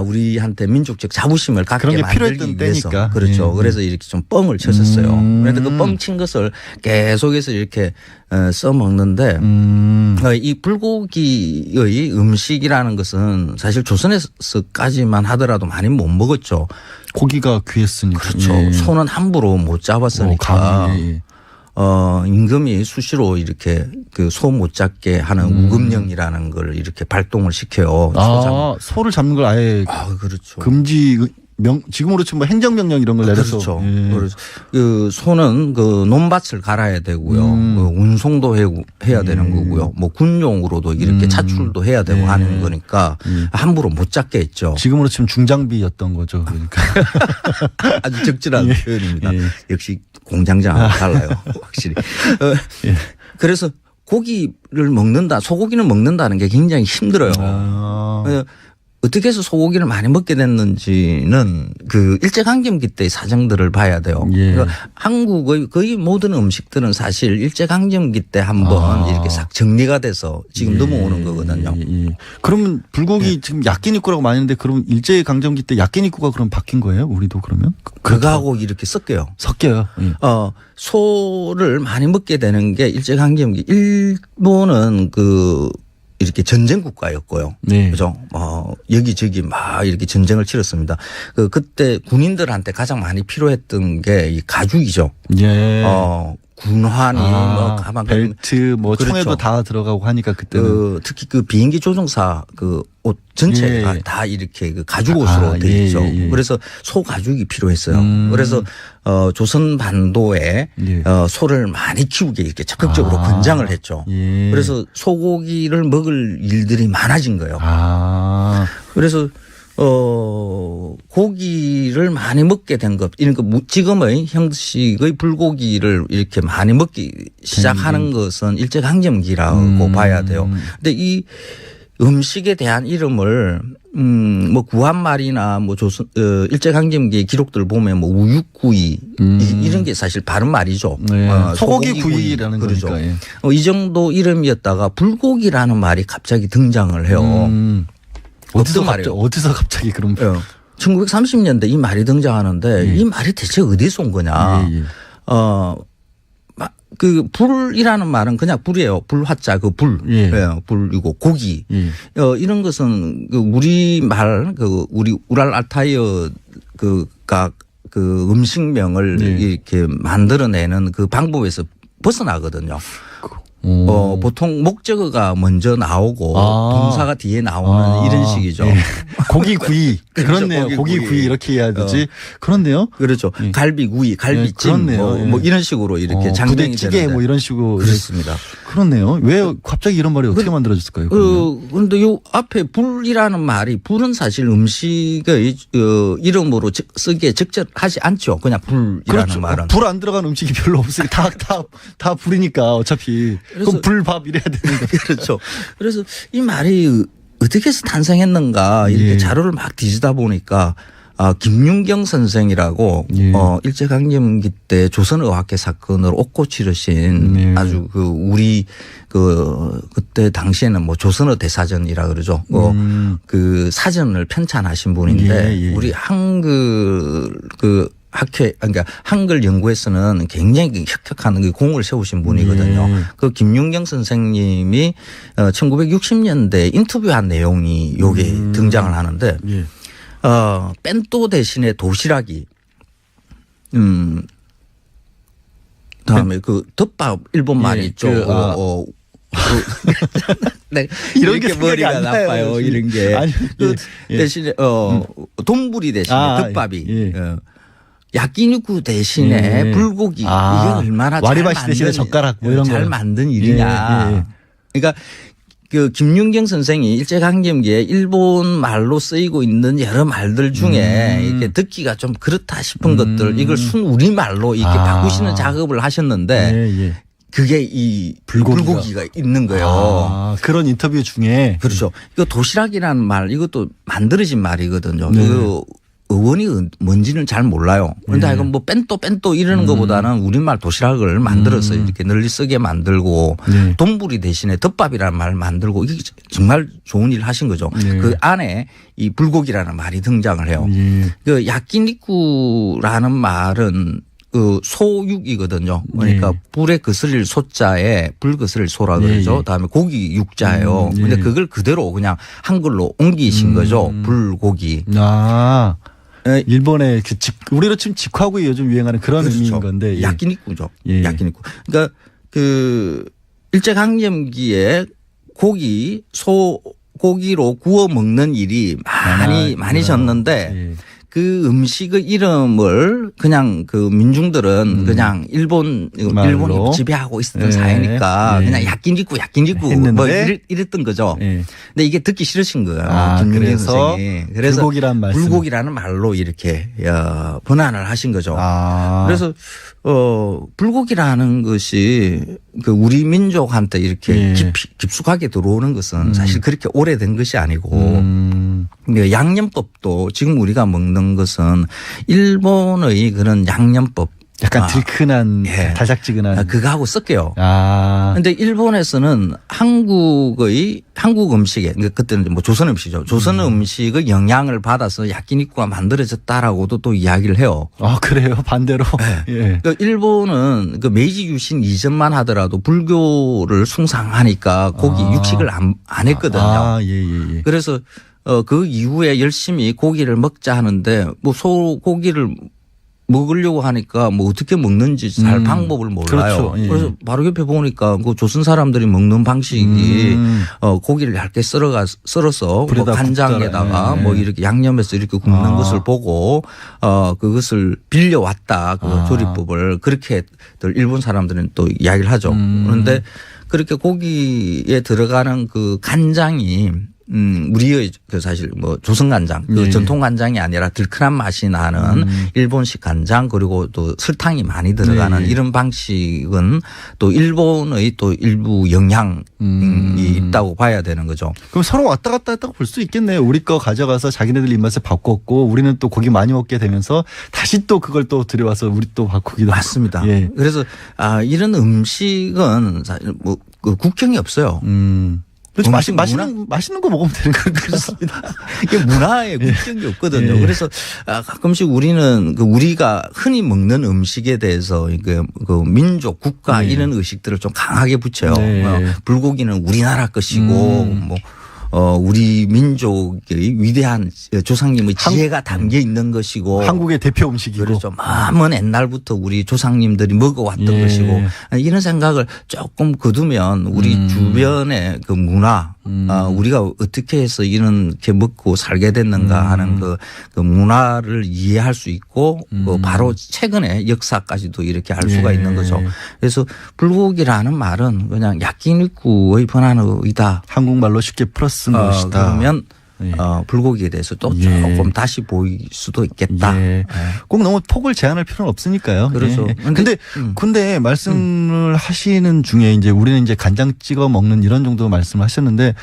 우리한테 민족적 자부심을 갖게 그런 게 만들기 필요했던 위해서 때니까. 그렇죠. 그래서 이렇게 좀 뻥을 쳤었어요. 그런데 그 뻥 친 것을 계속해서 이렇게 써먹는데 이 불고기의 음식이라는 것은 사실 조선에서까지만 하더라도 많이 못 먹었죠. 고기가 귀했으니까. 그렇죠. 예. 소는 함부로 못 잡았으니까. 예. 임금이 수시로 이렇게 그 소 못 잡게 하는 우금령이라는 걸 이렇게 발동을 시켜요. 소를 잡는 걸 아예 그렇죠. 금지 지금으로 치면 뭐 행정명령 이런 걸 내려서. 그렇죠. 예. 그래서 그 소는 그 논밭을 갈아야 되고요. 그 운송도 해야 되는 거고요. 뭐 군용으로도 이렇게 차출도 해야 되고 하는 거니까 함부로 못 잡게 했죠. 지금으로 치면 중장비였던 거죠. 그러니까. 아주 적절한 예. 표현입니다. 예. 역시 공장장하고 달라요. 확실히. 그래서 고기를 먹는다, 소고기를 먹는다는 게 굉장히 힘들어요. 어떻게 해서 소고기를 많이 먹게 됐는지는 그 일제강점기 때의 사정들을 봐야 돼요. 예. 그러니까 한국의 거의 모든 음식들은 사실 일제강점기 때 한번 이렇게 싹 정리가 돼서 지금 넘어오는 거거든요. 그러면 불고기 지금 야끼니꾸라고 많이 했는데 그럼 일제강점기 때 야끼니꾸가 그럼 바뀐 거예요? 우리도 그러면? 그거하고 이렇게 섞여요. 섞여요. 소를 많이 먹게 되는 게 일제강점기. 일본은 이렇게 전쟁 국가였고요. 네. 그죠? 여기저기 막 이렇게 전쟁을 치렀습니다. 그때 군인들한테 가장 많이 필요했던 게 이 가죽이죠. 예. 군환이 뭐 가방 벨트 뭐 그렇죠. 총에도 다 들어가고 하니까 그때는 특히 그 비행기 조종사 그 옷 전체가 다 이렇게 그 가죽 옷으로 되어 있죠. 그래서 소 가죽이 필요했어요. 그래서 조선 반도에 소를 많이 키우게 이렇게 적극적으로 권장을 했죠. 그래서 소고기를 먹을 일들이 많아진 거예요. 그래서 고기를 많이 먹게 된 것, 그러니까 지금의 형식의 불고기를 이렇게 많이 먹기 시작하는 것은 일제강점기라고 봐야 돼요. 근데 이 음식에 대한 이름을 뭐 구한말이나 뭐 일제강점기 기록들 보면 뭐 우육구이 이런 게 사실 바른 말이죠. 소고기 구이라는 그렇죠. 거니까. 이 정도 이름이었다가 불고기라는 말이 갑자기 등장을 해요. 어디서 갑자기 그런 1930년대 이 말이 등장하는데 이 말이 대체 어디서 온 거냐. 그 불이라는 말은 그냥 불이에요. 불화자 그 불. 불이고 고기. 이런 것은 그 우리말 우리 우랄 알타이어 그 음식명을 이렇게 만들어내는 그 방법에서 벗어나거든요. 보통 목적어가 먼저 나오고 동사가 뒤에 나오는 이런 식이죠. 고기 구이. 그렇죠. 그렇네요. 고기 구이 이렇게 해야 되지. 그렇네요. 그렇죠. 갈비 구이, 갈비찜 뭐 이런 식으로 이렇게 장면이 부대찌개 뭐 이런 식으로. 그렇습니다. 그렇네요. 왜 갑자기 이런 말이 어떻게 만들어졌을까요? 그런데 요 앞에 불이라는 말이 불은 사실 음식의 이름으로 쓰기에 적절하지 않죠. 그냥 불이라는 말은. 불 안 들어간 음식이 별로 없으니 다 불이니까 어차피. 그럼 불밥 이래야 되는데. 그렇죠. 그래서 이 말이 어떻게 해서 탄생했는가 이렇게 자료를 막 뒤지다 보니까 김윤경 선생이라고 일제강점기 때 조선의학회 사건을 옥고치르신 아주 우리 그때 당시에는 뭐 조선어 대사전이라 그러죠. 그 사전을 편찬하신 분인데 우리 한글 학회, 그러니까 한글 연구에서는 굉장히 혁혁한 그 공을 세우신 분이거든요. 그 김윤경 선생님이 1960년대 인터뷰한 내용이 요게 등장을 하는데, 뺀또 대신에 도시락이, 다음에 그 덮밥 일본 말이 있죠. 네, 이런 게 머리가 나빠요. 이런 게. 아니, 그 대신에 돈부리 대신에 덮밥이. 야끼니쿠 대신에 불고기 이게 얼마나 와리바시 대신에 젓가락 뭐 이런 잘 거. 만든 일이냐. 그러니까 그 김윤경 선생이 일제강점기에 일본 말로 쓰이고 있는 여러 말들 중에 이렇게 듣기가 좀 그렇다 싶은 것들 이걸 순 우리말로 이렇게 바꾸시는 작업을 하셨는데 그게 이 불고기가 있는 거예요. 그런 인터뷰 중에. 그렇죠. 이거 도시락이라는 말 이것도 만들어진 말이거든요. 그 어원이 뭔지는 잘 몰라요. 그런데 하여간 뭐 뺀또 이러는 것보다는 우리말 도시락을 만들어서 이렇게 널리 쓰게 만들고 돈부리 대신에 덮밥이라는 말을 만들고 이게 정말 좋은 일을 하신 거죠. 그 안에 이 불고기라는 말이 등장을 해요. 그 야끼니쿠라는 말은 그 소육이거든요. 그러니까 불에 거스릴 소자에 불 거스릴 소라 그러죠. 그다음에 고기 육자예요. 근데 그걸 그대로 그냥 한글로 옮기신 거죠. 불고기. 일본의 그 우리로 치면 직화구이 요즘 유행하는 그런 그렇죠. 의미인 건데. 야끼니쿠죠. 야끼니쿠. 그러니까 그 일제강점기에 소고기로 구워 먹는 일이 많이졌는데 그 음식의 이름을 그냥 그 민중들은 그냥 일본이 지배하고 있었던 사회니까 그냥 야끼니쿠 뭐 이랬던 거죠. 근데 이게 듣기 싫으신 거예요. 김윤경 선생이. 그래서 불고기라는 말로 이렇게 번안을 하신 거죠. 그래서 불고기라는 것이 그 우리 민족한테 이렇게 깊숙하게 들어오는 것은 사실 그렇게 오래된 것이 아니고 양념법도 지금 우리가 먹는 것은 일본의 그런 양념법 약간 들큰한 달짝지근한 그거하고 섞여요. 그런데 일본에서는 한국 음식에 그러니까 그때는 뭐 조선 음식이죠. 조선 음식의 영향을 받아서 야끼니쿠가 만들어졌다라고도 또 이야기를 해요. 그래요? 반대로. 그러니까 일본은 그 메이지 유신 이전만 하더라도 불교를 숭상하니까 고기 육식을 안 했거든요. 그래서 그 이후에 열심히 고기를 먹자 하는데 뭐 소고기를 먹으려고 하니까 뭐 어떻게 먹는지 잘 방법을 몰라요. 그렇죠. 그래서 바로 옆에 보니까 그 조선 사람들이 먹는 방식이 고기를 얇게 썰어서 뭐 간장에다가 뭐 이렇게 양념해서 이렇게 굽는 것을 보고 그것을 빌려왔다. 그 조리법을 그렇게들 일본 사람들은 또 이야기를 하죠. 그런데 그렇게 고기에 들어가는 그 간장이 우리의 그 사실 뭐 조선 간장, 그 전통 간장이 아니라 들큰한 맛이 나는 일본식 간장 그리고 또 설탕이 많이 들어가는 이런 방식은 또 일본의 또 일부 영향이 있다고 봐야 되는 거죠. 그럼 서로 왔다 갔다 했다고 볼 수 있겠네요. 우리 거 가져가서 자기네들 입맛에 바꿨고 우리는 또 고기 많이 먹게 되면서 다시 또 그걸 또 들여와서 우리 또 바꾸기도 하고. 맞습니다. 그래서 이런 음식은 사실 뭐 그 국경이 없어요. 그렇죠. 맛있는 거 먹으면 되는 거 그렇습니다. 이게 문화의 국경이 없거든요. 그래서 가끔씩 우리는 그 우리가 흔히 먹는 음식에 대해서 그 민족, 국가 이런 의식들을 좀 강하게 붙여요. 불고기는 우리나라 것이고 뭐 우리 민족의 위대한 조상님의 지혜가 담겨 있는 것이고 한국의 대표 음식이고 그렇죠. 먼 옛날부터 우리 조상님들이 먹어왔던 것이고 이런 생각을 조금 거두면 우리 주변의 그 문화 우리가 어떻게 해서 이렇게 먹고 살게 됐는가 하는 그 문화를 이해할 수 있고 바로 최근의 역사까지도 이렇게 알 수가 있는 거죠. 그래서 불고기라는 말은 그냥 야끼니쿠의 번안어이다. 한국말로 쉽게 풀었은 것이다. 그러면 불고기에 대해서 또 조금 다시 보일 수도 있겠다. 꼭 너무 폭을 제한할 필요는 없으니까요. 그렇죠. 근데 말씀을 하시는 중에 이제 우리는 이제 간장 찍어 먹는 이런 정도 말씀을 하셨는데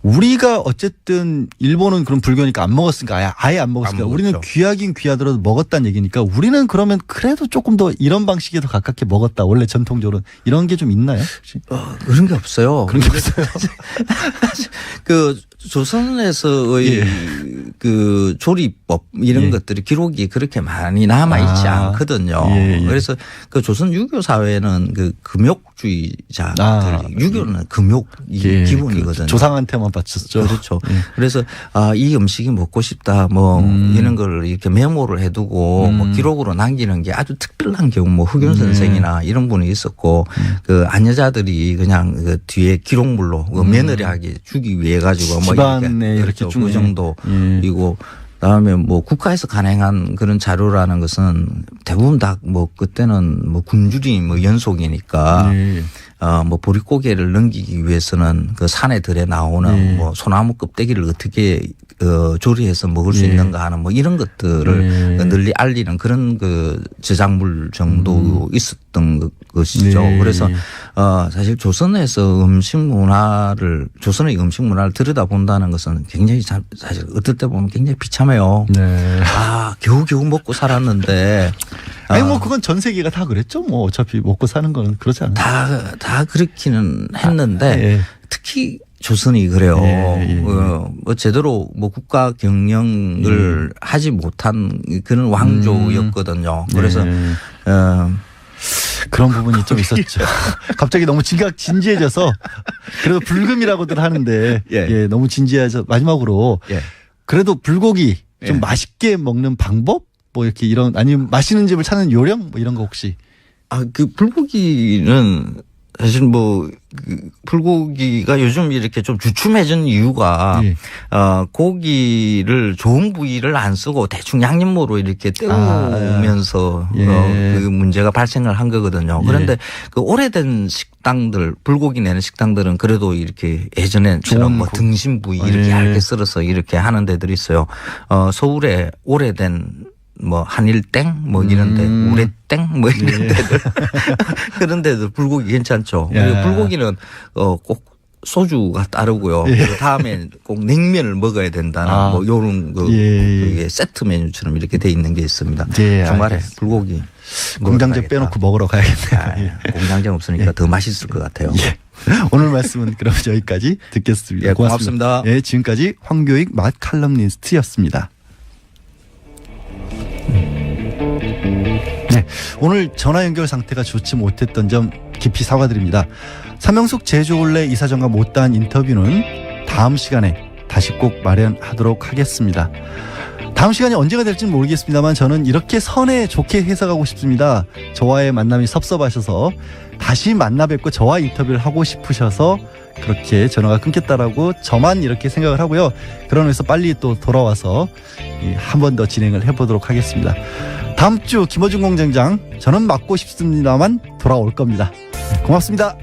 우리가 어쨌든 일본은 그럼 불교니까 안 먹었으니까 아예 안 먹었으니까 우리는 귀하긴 귀하더라도 먹었다는 얘기니까 우리는 그러면 그래도 조금 더 이런 방식에 더 가깝게 먹었다. 원래 전통적으로 이런 게 좀 있나요? 그런 게 없어요. 그런 게 없어요. 그 조선에서의 그 조리법 이런 것들이 기록이 그렇게 많이 남아 있지 않거든요. 그래서 그 조선 유교 사회는 그 금욕주의자들 유교는 금욕이 기본이거든요. 그렇죠. 조상한테만 바쳤죠. 그렇죠. 그래서 이 음식이 먹고 싶다 뭐 이런 걸 이렇게 메모를 해두고 뭐 기록으로 남기는 게 아주 특별한 경우 뭐 흑윤 선생이나 이런 분이 있었고 그 안여자들이 그냥 그 뒤에 기록물로 며느리하게 주기 위해 가지고 뭐 이렇게 그렇죠. 그 정도이고 그다음에 뭐 국가에서 간행한 그런 자료라는 것은 대부분 다 뭐 그때는 뭐 굶주림 뭐 연속이니까 뭐 보릿고개를 넘기기 위해서는 그 산에 들에 나오는 뭐 소나무 껍데기를 어떻게 조리해서 먹을 수 있는가 하는 뭐 이런 것들을 널리 알리는 그런 그 저작물 정도 있었던 것이죠. 그래서 사실 조선에서 조선의 음식 문화를 들여다본다는 것은 굉장히 사실 어떨 때 보면 굉장히 비참해요. 겨우겨우 먹고 살았는데. 아니 뭐 그건 전 세계가 다 그랬죠. 뭐 어차피 먹고 사는 거는 그렇지 않아요. 다 그렇기는 했는데 특히 조선이 그래요. 뭐 제대로 뭐 국가 경영을 하지 못한 그런 왕조였거든요. 그래서 그런 부분이 좀 있었죠. 갑자기 너무 진지해져서 그래도 불금이라고들 하는데 너무 진지해서 마지막으로 그래도 불고기 좀 맛있게 먹는 방법? 뭐 이렇게 이런 아니면 맛있는 집을 찾는 요령 뭐 이런 거 혹시? 그 불고기는 사실 뭐 불고기가 요즘 이렇게 좀 주춤해진 이유가 고기를 좋은 부위를 안 쓰고 대충 양념으로 이렇게 때우면서 그 문제가 발생을 한 거거든요. 그런데 그 오래된 식당들 불고기 내는 식당들은 그래도 이렇게 예전에처럼 뭐 등심 부위 이렇게 얇게 썰어서 이렇게 하는 데들이 있어요. 서울에 오래된 뭐 한일땡 뭐 이런데 우레땡 뭐 이런 데들 그런 데들 불고기 괜찮죠. 불고기는 꼭 소주가 따르고요. 그 다음에 꼭 냉면을 먹어야 된다는 뭐 요런 그게 세트 메뉴처럼 이렇게 돼 있는 게 있습니다. 주말에 불고기 공장제 빼놓고 먹으러 가야겠네요. 공장제 없으니까 더 맛있을 것 같아요. 오늘 말씀은 그럼 여기까지 듣겠습니다. 고맙습니다. 지금까지 황교익 맛 칼럼니스트였습니다. 오늘 전화 연결 상태가 좋지 못했던 점 깊이 사과드립니다. 삼영숙 제주올레 이사장과 못다한 인터뷰는 다음 시간에 다시 꼭 마련하도록 하겠습니다. 다음 시간이 언제가 될지는 모르겠습니다만 저는 이렇게 선에 좋게 해석하고 싶습니다. 저와의 만남이 섭섭하셔서 다시 만나 뵙고 저와 인터뷰를 하고 싶으셔서 그렇게 전화가 끊겼다라고 저만 이렇게 생각을 하고요. 그러면서 빨리 또 돌아와서 한 번 더 진행을 해보도록 하겠습니다. 다음 주 김어준 공장장 저는 맡고 싶습니다만 돌아올 겁니다. 고맙습니다.